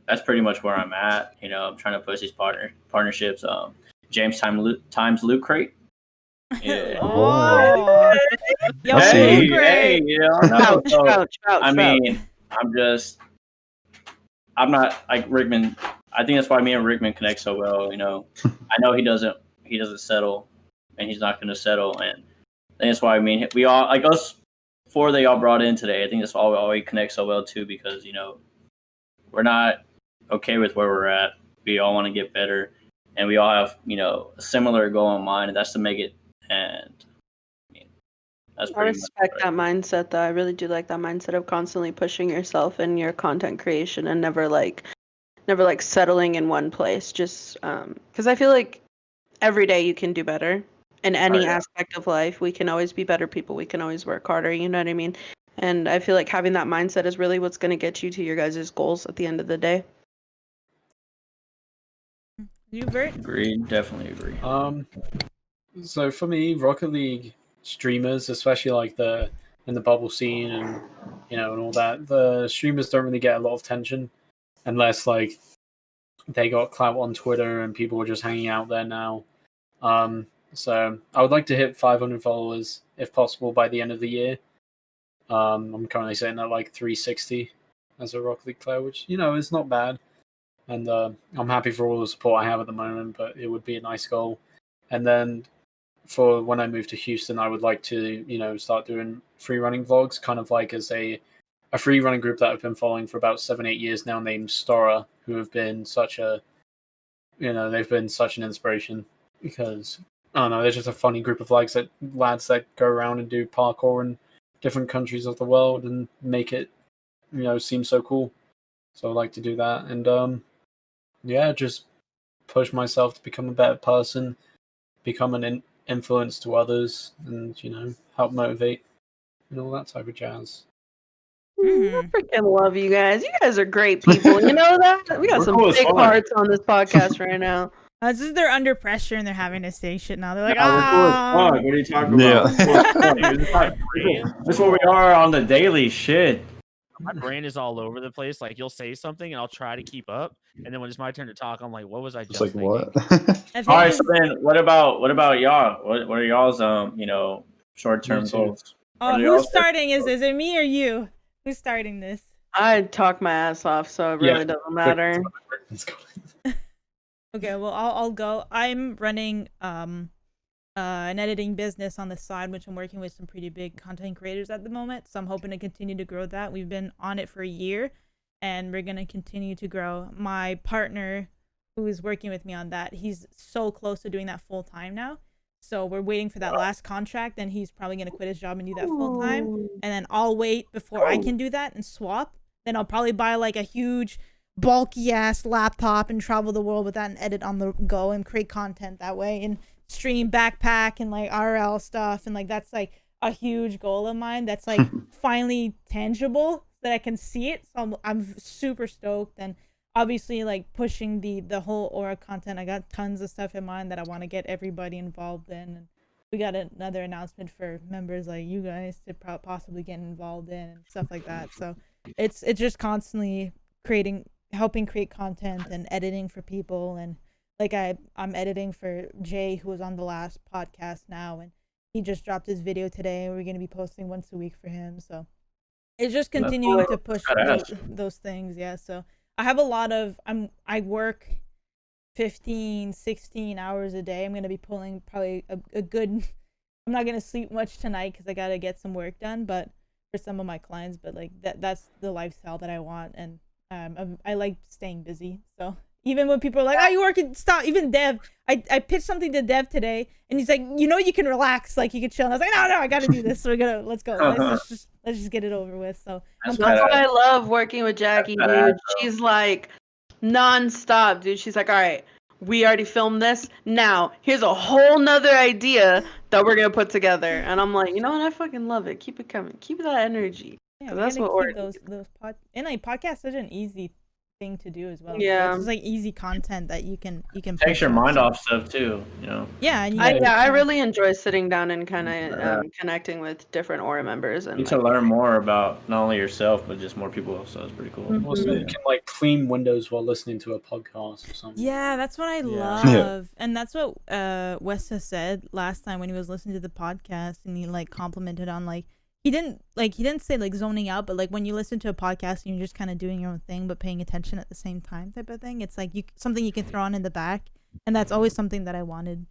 that's pretty much where I'm at. You know, I'm trying to push these partnerships. James times Loot Crate. Yeah. Oh. Yo, Hey, great. you know, Ouch. I mean, I'm not like Rickman. I think that's why me and Rickman connect so well. You know, I know he doesn't settle, and he's not going to settle, and I think that's why we all like us four they all brought in today. I think that's why we connect so well too, because you know we're not okay with where we're at. We all want to get better, and we all have a similar goal in mind, and that's to make it. And I mean, that's I pretty respect much that mindset, though. I really do like that mindset of constantly pushing yourself in your content creation and never settling in one place. Just because I feel like every day you can do better in any aspect of life. We can always be better people. We can always work harder. You know what I mean? And I feel like having that mindset is really what's going to get you to your guys' goals at the end of the day. You, Bert? Agreed, definitely agree. So for me, Rocket League streamers, especially like in the bubble scene and and all that, the streamers don't really get a lot of attention unless like they got clout on Twitter and people were just hanging out there now. So I would like to hit 500 followers if possible by the end of the year. I'm currently sitting at like 360 as a Rocket League player, which is not bad. And I'm happy for all the support I have at the moment, but it would be a nice goal. And then for when I move to Houston, I would like to, start doing free running vlogs, kind of like as a free running group that I've been following for about 7-8 years now, named Stora, who have been such a, they've been such an inspiration because, I don't know, they're just a funny group of lads that go around and do parkour in different countries of the world and make it, seem so cool. So I like to do that. And, just push myself to become a better person, become an influence to others, and help motivate and all that type of jazz. I freaking love you guys. You guys are great people. You know that? We got We're some cool as big fuck. hearts on this podcast right now. It's just they're under pressure and they're having to say shit now. They're like, We're cool as fuck. What are you talking about? That's what we are on the daily shit. My brain is all over the place. Like you'll say something and I'll try to keep up, and then when it's my turn to talk, I'm like, "What was I just It's like thinking?" what? I think All right, it's- so then what about y'all? What are y'all's short-term Me too. goals? Oh, who's starting? Is it me or you? Who's starting this? I talk my ass off, so it really doesn't matter. Okay, well, I'll go. I'm running an editing business on the side, which I'm working with some pretty big content creators at the moment. So I'm hoping to continue to grow that. We've been on it for a year, and we're gonna continue to grow. My partner, who is working with me on that, he's so close to doing that full time now. So we're waiting for that last contract, and he's probably gonna quit his job and do that full time. And then I'll wait before I can do that and swap. Then I'll probably buy like a huge bulky ass laptop and travel the world with that and edit on the go and create content that way and stream backpack and like RL stuff, and like that's like a huge goal of mine that's like finally tangible that I can see it. So I'm super stoked, and obviously like pushing the whole Aura content. I got tons of stuff in mind that I want to get everybody involved in, and we got another announcement for members like you guys to possibly get involved in and stuff like that. So it's just constantly helping create content and editing for people. And like I'm editing for Jay, who was on the last podcast now, and he just dropped his video today. We're going to be posting once a week for him. So it's just continuing to push those things. Yeah. So I have a lot of, I work 15, 16 hours a day. I'm going to be pulling probably a good, I'm not going to sleep much tonight because I got to get some work done, but for some of my clients, but like that's the lifestyle that I want. And I like staying busy. So even when people are like, "Oh, you working?" Stop. Even Dev, I pitched something to Dev today, and he's like, you can relax, like you can chill. And I was like, no, I got to do this. So let's go. Let's just get it over with. So that's what I love working with Jackie, dude. She's like nonstop, dude. She's like, all right, we already filmed this. Now here's a whole nother idea that we're gonna put together. And I'm like, you know what? I fucking love it. Keep it coming. Keep that energy. Yeah, that's what we're those and like podcasts such an easy thing to do as well. Yeah, so it's like easy content that you can takes your mind off stuff too, Yeah, and I really enjoy sitting down and kind of connecting with different Aura members and to learn more about not only yourself but just more people. So it's pretty cool. Also, you can like clean windows while listening to a podcast or something. Yeah, that's what I love, and that's what Westa said last time when he was listening to the podcast, and he like complimented on like. He didn't say like zoning out, but like when you listen to a podcast and you're just kind of doing your own thing but paying attention at the same time type of thing. It's like something you can throw on in the back, and that's always something that I wanted.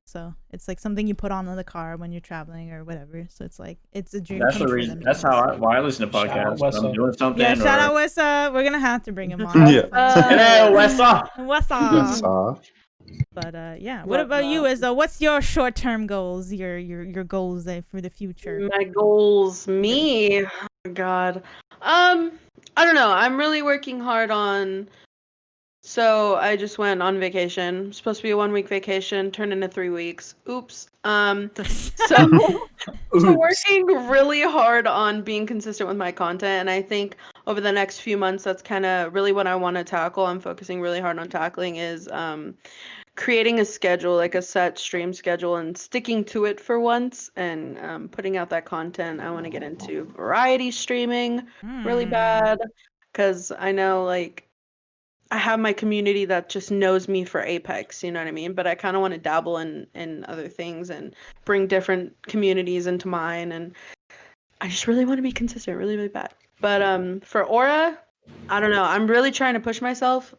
So it's like something you put on in the car when you're traveling or whatever. So it's like it's a dream. That's the reason. That's why I listen to podcasts. When I'm doing something. Yeah, shout out Wessa. We're gonna have to bring him on. Yeah. Hello, Wessa. Wessa. But yeah, what about you, Izzo? What's your short-term goals? Your goals for the future? My goals, me. Oh God. I don't know. I'm really working hard on. So I just went on vacation. Supposed to be a 1-week vacation, turned into 3 weeks. Oops. So working really hard on being consistent with my content, and I think over the next few months, that's kind of really what I want to tackle. I'm focusing really hard on tackling is creating a schedule, like a set stream schedule, and sticking to it for once, and putting out that content. I want to get into variety streaming really bad, because I know like I have my community that just knows me for Apex, you know what I mean? But I kind of want to dabble in other things and bring different communities into mine, and I just really want to be consistent really, really bad. But for Aura, I don't know. I'm really trying to push myself.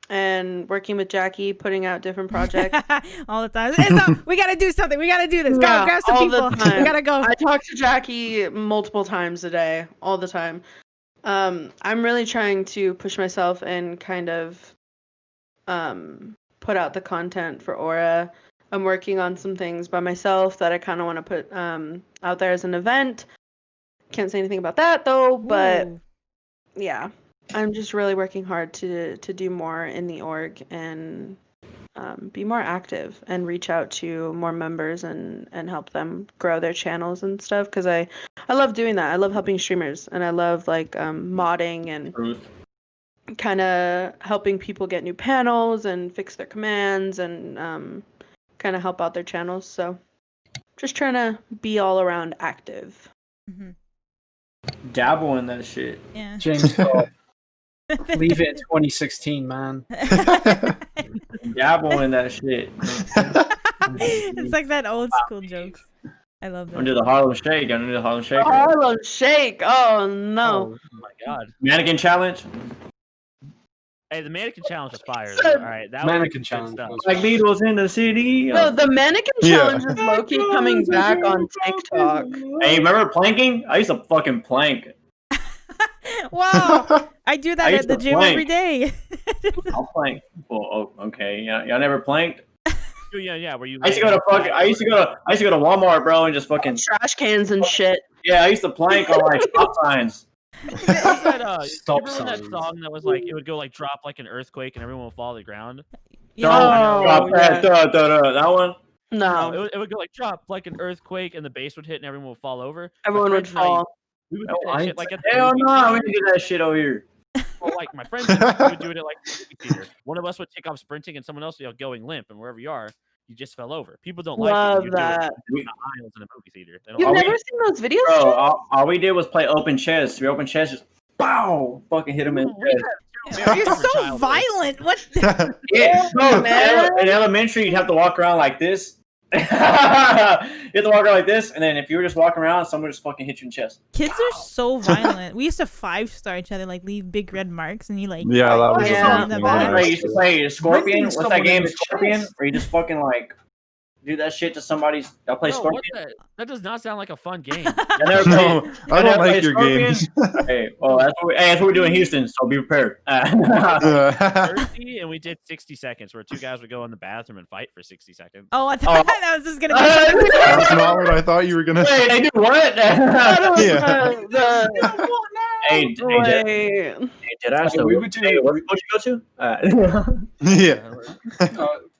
And working with Jackie, putting out different projects all the time. So, we gotta do something. We gotta do this. Go grab some people. We gotta go. I talk to Jackie multiple times a day, all the time. I'm really trying to push myself and kind of put out the content for Aura. I'm working on some things by myself that I kind of want to put out there as an event. Can't say anything about that though, but yeah. I'm just really working hard to do more in the org and be more active and reach out to more members and help them grow their channels and stuff, because I love doing that. I love helping streamers, and I love like modding and kind of helping people get new panels and fix their commands and kind of help out their channels. So just trying to be all around active. Dabble in that shit. Yeah. James leave it in 2016, man. Dabble in that shit. It's like that old school jokes. I love that. Under the Harlem Shake. Under the Harlem Shake. Harlem Shake. Oh no. Oh my God. Mannequin challenge. Hey, the mannequin challenge was fire. So- Though. All right, that Mannequin was good challenge stuff. was Like fun. needles in the city. No, the mannequin Yeah. challenge is low-key coming back on TikTok. Hey, remember planking? I used to fucking plank. Wow, I do that I at used the to gym plank. every day. I'll plank. Well, oh, okay. Y'all never planked? Yeah. Where you? I used to go to fucking. I used to go to Walmart, bro, and just fucking. Trash cans and shit. Yeah, I used to plank on like stop signs. What was that, Stop you remember that signs. song that was like it would go like drop like an earthquake and everyone would fall to the ground? Yeah. Oh, yeah. That one. No, No, it would go like drop like an earthquake and the base would hit and everyone would fall over. My everyone would friends and I- fall. We would No, do that I shit like at the Hell movie no, theater. we didn't do that shit over here. Well, like my friends and I would do it at like the movie theater. One of us would take off sprinting and someone else would go going limp, and wherever you are, you just fell over. People don't like it. Love when you do it that. in the aisles in a movie theater. They don't You've like never it. seen those videos, Bro, Jay? all we did was play open chess. We open chess, just bow, fucking hit him in the head. You're so violent. What? Yeah, no, man. in elementary, you'd have to walk around like this. You have to walk around like this, and then if you were just walking around, someone would just fucking hit you in the chest. Kids are so violent. We used to 5-star each other, like leave big red marks, and you like. Yeah, that was Yeah. a the thing. bad. Like, you used to play Scorpion. Bringing What's that someone game, in the Scorpion? chest. Where you just fucking like do that shit to somebody's. I'll play Bro, Scorpion. what the- that does not sound like a fun game. I never No, played. I don't never like played your Scorpion. games. Hey, well, that's what we do in Houston. So be prepared. Thirsty, and we did 60 seconds where two guys would go in the bathroom and fight for 60 seconds. Oh, I thought Oh. that was just gonna be something. That's not what I thought you were gonna say. Wait, they do what? Yeah. Hey, Wait. did I? So we would do- Hey, where'd you go to? Yeah.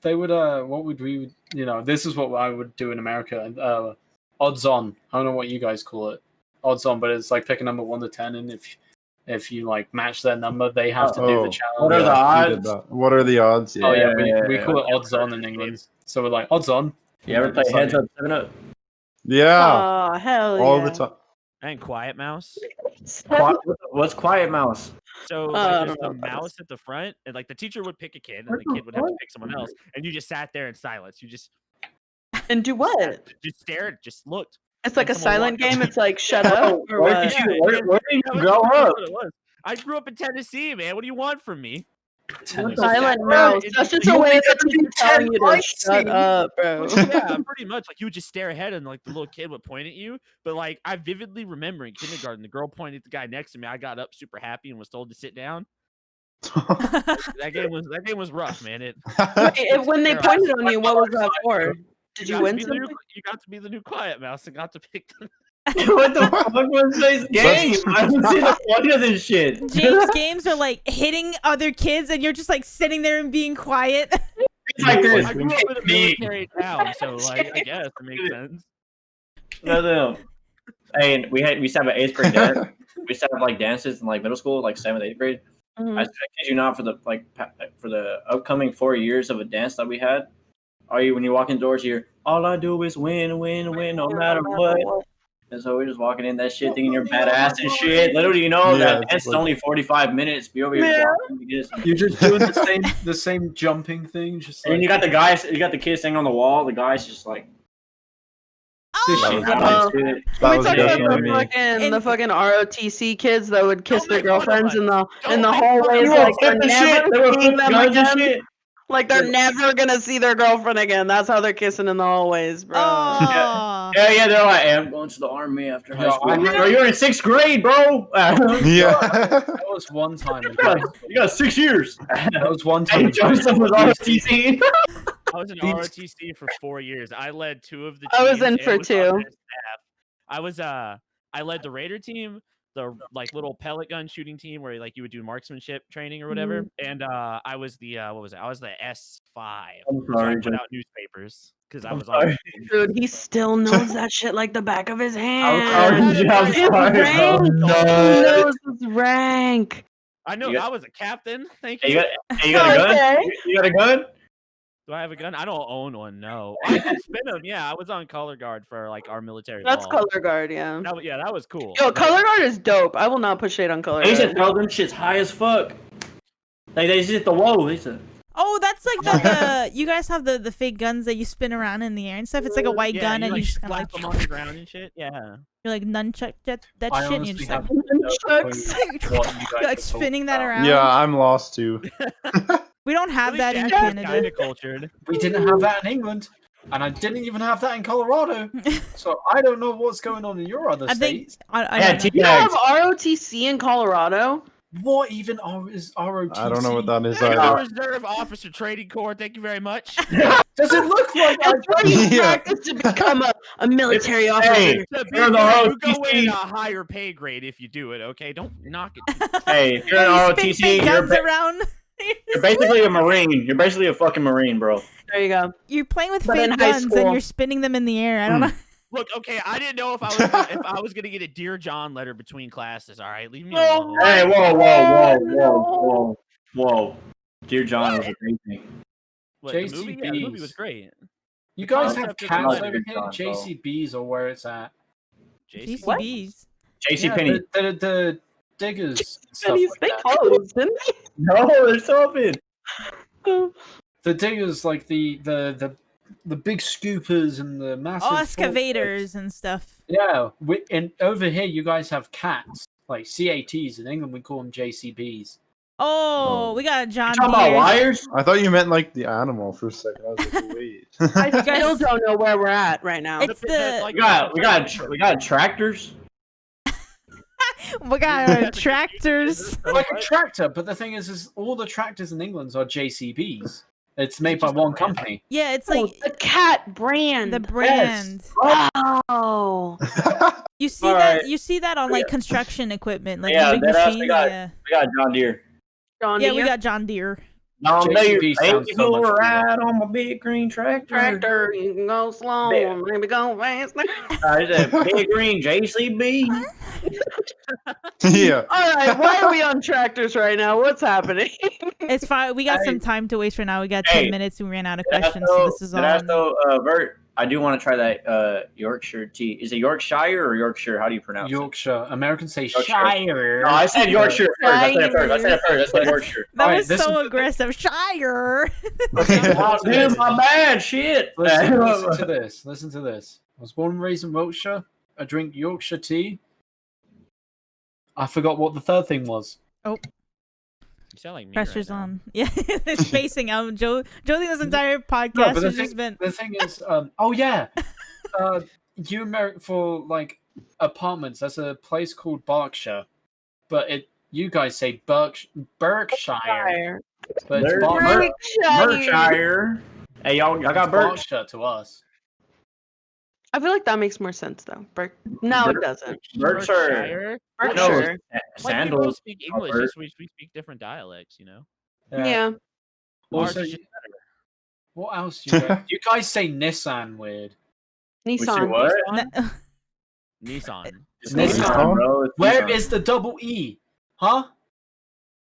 They would what would we this is what I would do in America. Odds on. I don't know what you guys call it. Odds on, but it's like pick a number 1 to 10, and if you like match their number, they have to do Oh. the challenge. What are the Yeah, we did odds? that. What are the odds? Oh Yeah. yeah, we Yeah. call it odds on in England. So we're like odds on. You ever play It's like- Heads Up, 7 Up? Yeah. Oh, hell All yeah. the time. And Quiet Mouse. What's Quiet Mouse? So I like, don't there's know the what that mouse is. at the front, and like the teacher would pick a kid, and the kid would have to pick someone else, and you just sat there in silence. You just And do what? stared, just looked. It's like a And someone silent walked up game. to It's like shut up or Where what? did you where did you That was grow exactly up? what it was. I grew up in Tennessee, man. What do you want from me? Tennis. Silent Bro, mouse. it- That's just you a way only that have to do teacher telling 10 you to points, shut see? up, bro. Yeah, pretty much. Like you would just stare ahead, and like the little kid would point at you. But like I vividly remember in kindergarten, the girl pointed at the guy next to me. I got up super happy and was told to sit down. That game was rough, man. It Wait, when they pointed on you, what was that for? Did you got to win be the something? new- you got to be the new Quiet Mouse and got to pick the What the fuck was this game? I don't see the point of this shit. James games are like hitting other kids, and you're just like sitting there and being quiet. It's like this. I grew up in a military town, so like I guess it makes sense. No. Hey, we used to have an 8th grade dance. We used to have like dances in like middle school, like 7th, 8th grade. Mhm. I kid you not, for the upcoming 4 years of a dance that we had, when you walk indoors, you're all I do is win, win, win, no matter what. And so we're just walking in that shit, thinking you're badass and shit. Little do you know Yeah, that it's dance is like- only 45 minutes. Be over here Yeah. walking to get some- You're just doing the same jumping thing, just And like you got the kids sitting on the wall. The guy's just like, this Oh, shit. That "Ah, was- shit." That we was talked about definitely the me. the fucking ROTC kids that would kiss Don't their make fun of girlfriends us. in the Don't make fun hallways, of They were like they're flipping shit. never They were seeing flipping them guns and again. shit. Like they're never gonna see their girlfriend again. That's how they're kissing in the hallways, bro. Oh. Yeah, they're like, hey, I'm going to the army after high Yo, school. I had- Bro, you're in 6th grade, bro. Yeah. That was one time. You got 6 years. That was one Hey, time. Joseph was ROTC. I was in These- ROTC for 4 years. I led 2 of the I was teams in and for on 2. their staff. I led the Raider team, the like little pellet gun shooting team where like you would do marksmanship training or whatever. And I was the what was it? I was the S5. I'm So I sorry, put Joe. out newspapers because I I'm was on. sorry. Dude, he still knows that shit like the back of his I'm hand. sorry, I'm His sorry, bro. rank. He knows his rank. I know You got- I was a captain. Thank Hey, you. you got a gun? Okay. You got a gun? Do I have a gun? I don't own one. No. I can spin them. Yeah, I was on color guard for like our military. That's ball. color guard, yeah. That was cool. Yo, color guard is dope. I will not put shade on color They said, guard. bro, them shit's high as fuck. Like, they just hit the whoa. They said, Oh, that's like the you guys have the fake guns that you spin around in the air and stuff. It's like a white Yeah, gun, and like, you just slap kind them of on the ground and shit. Yeah. You're like nunchuck that I shit, and you're honestly just have like, no clue Chucks. what you guys you're like are talking spinning that about. around. Yeah, I'm lost too. We don't have that in Kind Canada. of cultured. We didn't have that in England, and I didn't even have that in Colorado. So I don't know what's going on in your other I think states. I Yeah, don't know. You have ROTC in Colorado? What even is ROTC? I don't know what that is Federal either. Reserve Officer Trading Corps. Thank you very much. Does it look like I That's where you Yeah. practice to become a military officer. Hey, To be you're the fair, you go in ROTC. a higher pay grade if you do it. Okay, don't knock it. Hey, if you're an Oh, you spin ROTC, fake you're, guns around. you're basically a Marine. You're basically a fucking Marine, bro. There you go. You're playing with But in fake high guns and school- you're spinning them in the air. I don't know. Look, okay, I didn't know if I was gonna get a Dear John letter between classes. All right, leave me Oh alone. my- Hey, whoa. Dear John was amazing. What, the movie? Yeah, the movie JCBs. was great. You guys Concept have of the cats letter. over here. John, bro. JCBs are where it's at. What? GCBs. JC Yeah, Penney. the diggers and stuff Pennies, like they that. closed, didn't No, it's open. they? The diggers, like the big scoopers and the massive Oh, forklifts. excavators and stuff. Yeah, and over here you guys have cats, like CATs. In England we call them JCBs. Oh, we got a John Talking about Deere. wires? I thought you meant like the animal for a second. I was like, wait. I still guys- don't know where we're at right now. It's the like, We got tractors. we got tractors. Like a tractor, but the thing is all the tractors in England are JCBs. It's made by just a one brand? company. Yeah, it's Oh, like the cat brand. the brand. Oh. You see All that? right. You see that on like construction equipment, like Yeah, the big that ass, machines. we got- Yeah, We got John Deere. John yeah, we Deere got John Deere. John JCB Deere. sounds Take so much you cooler. ride on my big green tractor. tractor. You can go slow, Yeah. maybe go fast. It's a big green JCB. Yeah. All right, why are we on tractors right now? What's happening? It's fine. We got Hey. some time to waste for now. We got Hey. 10 minutes and we ran out of Did I questions, so this is all. on you. Bert, I do want to try that Yorkshire tea. Is it Yorkshire or Yorkshire? How do you pronounce it? Yorkshire. Americans say Yorkshire. Shire. No, I said Yorkshire first. I said it first. That's Yorkshire. That Alright, was this so is- aggressive. Shire. Oh, dude, my bad. Shit. Listen to this. Listen to this. I was born and raised in Wiltshire. I drink Yorkshire tea. I forgot what the third thing was. You sound like me. Pressure's right now. on. Yeah, it's spacing out. Joe this entire No, podcast but has just been. the thing is, oh yeah, for like apartments. There's a place called Berkshire, but you guys say Berkshire, but it's Berkshire. Hey, y'all got Berkshire. Berkshire to us. I feel like that makes more sense though. No, it doesn't. Berkshire. Berkshire? No, Berkshire. Like we Sandals. both speak English, Bert. just we speak different dialects, you know. Yeah. Also, Ours is just better. what else do you guys? You guys say Nissan weird. We say Nissan. what? Nissan. It's Nissan. bro. It's Where Nissan. is the double E? Huh?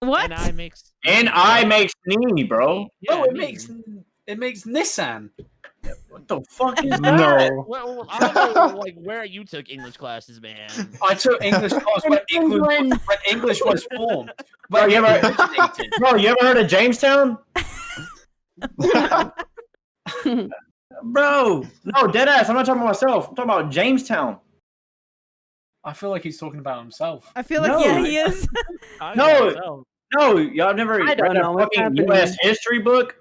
What? And I makes N-I makes knee, bro. No, it me. makes Nissan. What the fuck is that? No. Well, I don't know like where you took English classes, man. I took English class when English was formed. Bro, When you it ever- originated. Bro, you ever heard of Jamestown? Bro, no, deadass. I'm not talking about myself. I'm talking about Jamestown. I feel like he's talking about himself. I feel like No. yeah, he is. I No. know myself. No, y'all never I read don't that know what's fucking happening. U.S. history book?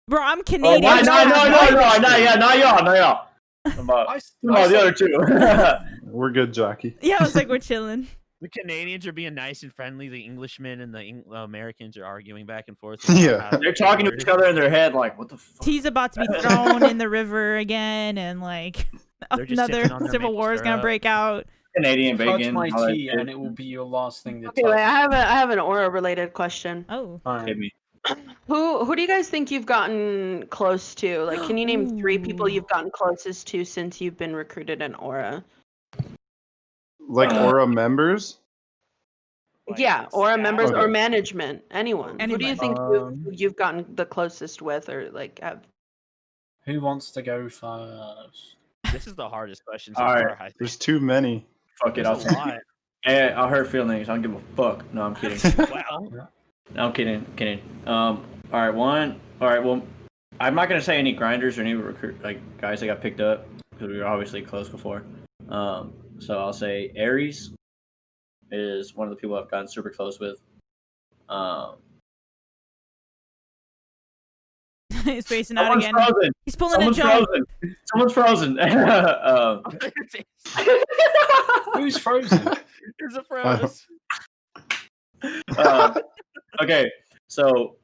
Bro, I'm Oh, Canadian. why? so No, I no, have no, no- not y'all. I'm about, I the other two. We're good, Jackie. Yeah, I was like, we're chilling. The Canadians are being nice and friendly. The Englishmen and the Americans are arguing back and forth. Yeah. They're talking to each other in their head like, what the fuck? Tea's about to be thrown in the river again, and like They're just another sipping on their civil maple war is gonna syrup. break out. Canadian touch bacon. my all that tea shit. and it will be your last thing to Okay, wait, touch. I have an aura related question. Oh, Alright. Hit me. Who do you guys think you've gotten close to? Like, can you name 3 people you've gotten closest to since you've been recruited in Aura? Like Aura members? Like, Yeah, Aura staff. members or Okay. management, anyone. Who do you think you've gotten the closest with, or like have? Who wants to go first? This is the hardest question so All right. far. I think. There's too many. Fuck it, There's I'll a lot. I hurt feelings. I don't give a fuck. No, I'm kidding. Wow. No, I'm kidding. All right, one. All right, well, I'm not gonna say any grinders or any guys that got picked up because we were obviously close before. So I'll say Aries is one of the people I've gotten super close with. He's spacing out Someone's again. frozen. He's pulling Someone's a Joe. frozen. Someone's frozen. Who's frozen? It's a froze. Okay, so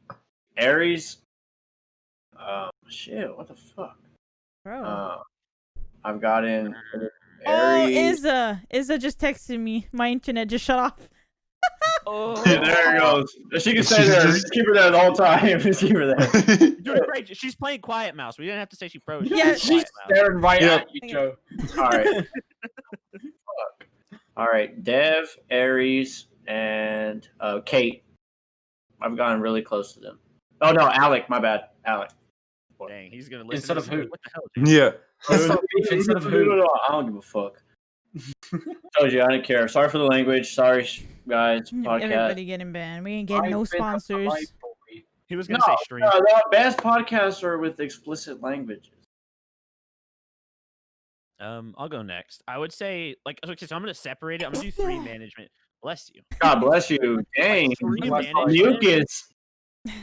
Aries. Shit, what the fuck? Bro. I've gotten Oh, Aries. Izza just texted me. My internet just shut off. Oh, There it goes. She can stay there. Just keep her there the whole time. Just keep her there. you're doing great. She's playing Quiet Mouse. We didn't have to say she froze. She's Yeah, playing She's Quiet Mouse. staring right Yep. at you, Joe. All right. Fuck. All right. Dev, Aries, and Kate. I've gotten really close to them. Oh no, Alec. My bad, Alec. Dang, he's gonna listen. Instead to of this. who? What the hell? James? Yeah. Let's not beef instead of who. No, I don't give a fuck. Told you I didn't care. Sorry for the language. Sorry, guys. Podcast. Everybody getting banned. We ain't getting no I've been a sponsors. polite boy. He was No, gonna say stream. the best podcasts are with explicit languages. I'll go next. I would say okay, so I'm gonna separate it. I'm gonna do 3 management. Bless you. God bless you. Dang. Three management. Mucus.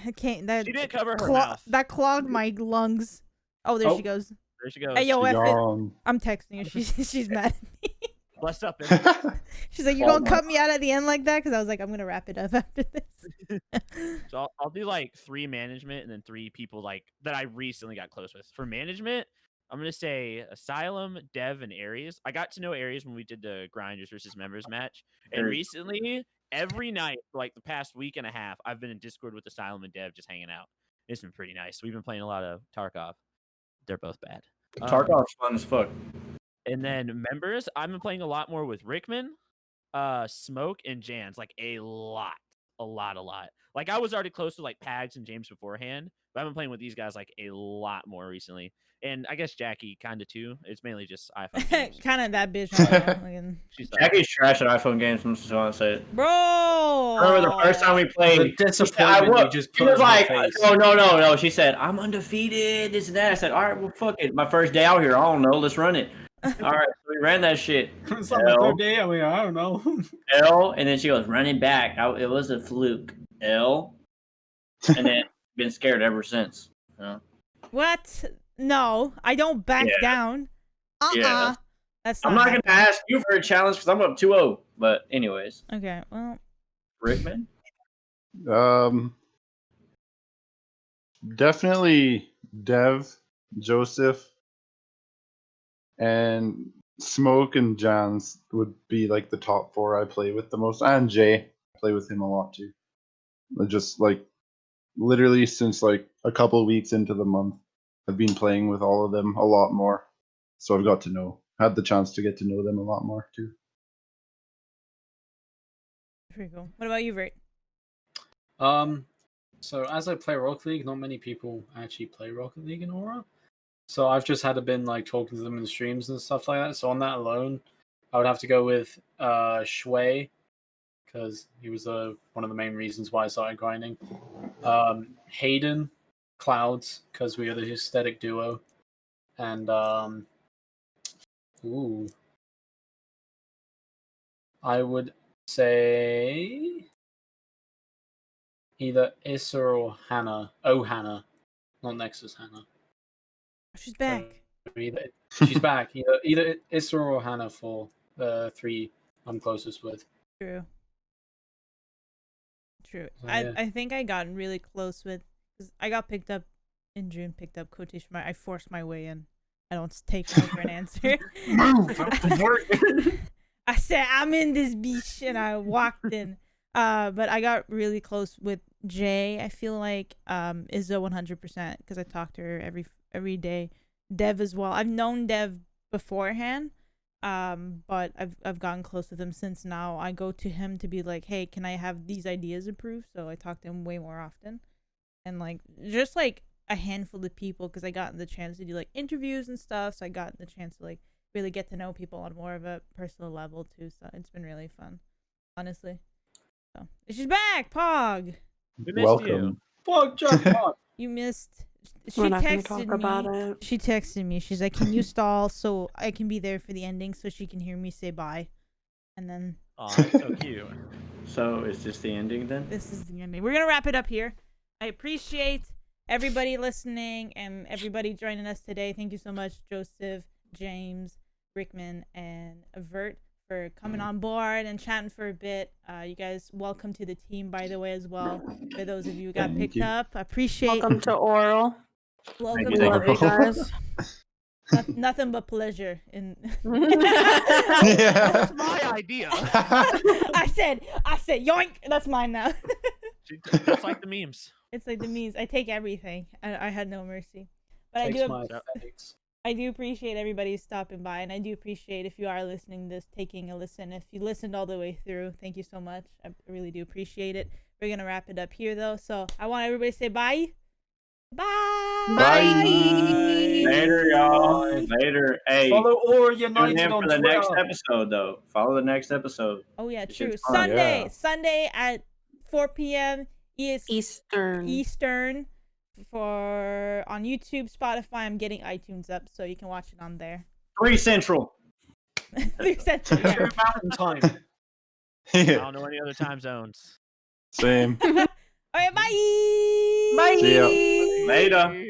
I can't. That She didn't cover her mouth. that clogged my lungs. Oh, there Oh. she goes. There she goes. Hey, yo, F it. Yawn. I'm texting her. She's mad at me. Blessed up. She's like, you Oh gonna my cut me out at the end like that? Because I was like, I'm gonna wrap it up after this. So I'll do like 3 management and then 3 people like that I recently got close with. For management, I'm gonna say Asylum, Dev, and Aries. I got to know Aries when we did the Grinders versus Members match, and Aries. recently, every night for like the past week and a half, I've been in Discord with Asylum and Dev just hanging out. It's been pretty nice. We've been playing a lot of Tarkov. They're both bad. Tarkov's fun as fuck. And then members, I've been playing a lot more with Rickman, Smoke, and Jans. Like a lot. Like I was already close to like Pags and James beforehand, but I've been playing with these guys like a lot more recently. And I guess Jackie kind of too. It's mainly just iPhone games. Kind of that bitch. Right now. Like, She's Jackie's trash at iPhone games. I'm just gonna say it. bro. I remember the first time we The played. disappointment you just She put was in her like, face. "Oh no!" She said, "I'm undefeated." This and that. I said, "All right, well, fuck it. My first day out here. I don't know. Let's run it." All right, so we ran that shit. It's like the third day. I mean, I don't know. L, and then she goes running back. It was a fluke. L, and then been scared ever since. What? No, I don't back Yeah. down. Yeah. That's I'm not gonna happening. ask you for a challenge because I'm up 2-0. But anyways, Okay, well, Rickman. Definitely Dev, Joseph, and Smoke and Jans would be like the top 4 I play with the most. And Jay, I play with him a lot too. Just like literally since like a couple weeks into the month, I've been playing with all of them a lot more. So I've had the chance to get to know them a lot more too. pretty cool. What about you, Vert? So as I play Rocket League, not many people actually play Rocket League in Aura. So I've just had to been like talking to them in streams and stuff like that. So on that alone, I would have to go with Shui, because he was one of the main reasons why I started grinding. Hayden, Clouds, because we are the aesthetic duo, and I would say either Issa or Hannah. Oh, Hannah, not Nexus Hannah. She's back. She's back. Either Issa or Hannah for 3 I'm closest with. True. So, yeah. I think I got really close with, because I got picked up in June, quotation mark. I forced my way in. I don't take no for an answer. I said, I'm in this beach, and I walked in. But I got really close with Jay. I feel like Izzo 100%, because I talk to her every day. Dev as well. I've known Dev beforehand, but I've gotten close with him since now. I go to him to be like, hey, can I have these ideas approved? So I talk to him way more often, and like just like a handful of people, because I got the chance to do like interviews and stuff. So I got the chance to like really get to know people on more of a personal level too. So it's been really fun, honestly. So she's back, Pog. We missed Welcome. you. Fuck, jump on. You missed She We're not gonna texted talk me. about it. She texted me. She's like, "Can you stall so I can be there for the ending so she can hear me say bye?" And then Aw, that's so cute. So is this the ending then? this is the ending. We're gonna wrap it up here. I appreciate everybody listening and everybody joining us today. Thank you so much, Joseph, James, Rickman, and Avert for coming on board and chatting for a bit. You guys, welcome to the team, by the way, as well. For those of you who got Thank picked you. up, I appreciate. Welcome to Oral. Welcome you, to thank Love you guys. Nothing but pleasure. In Yeah. That's my idea. I said, yoink. That's mine now. That's like the memes. It's like the memes. I take everything. I had no mercy. But Takes my Yep. aesthetics. I do appreciate everybody stopping by, and I do appreciate if you are listening to this, taking a listen. If you listened all the way through, thank you so much. I really do appreciate it. We're gonna wrap it up here though, so I want everybody to say bye. Bye. Bye. Later, y'all. Later. Hey, Follow Aura tune United in on for the Twitter. next episode, though. Follow the next episode. Oh yeah, This true. shit's fun. Sunday, Yeah. Sunday at 4 p.m. Eastern. Eastern for on YouTube, Spotify. I'm getting iTunes up, so you can watch it on there. 3 Central. Essentially, yeah. True Mountain Time. I Yeah. don't know any other time zones. Same. All right, bye. Bye. See ya. Later.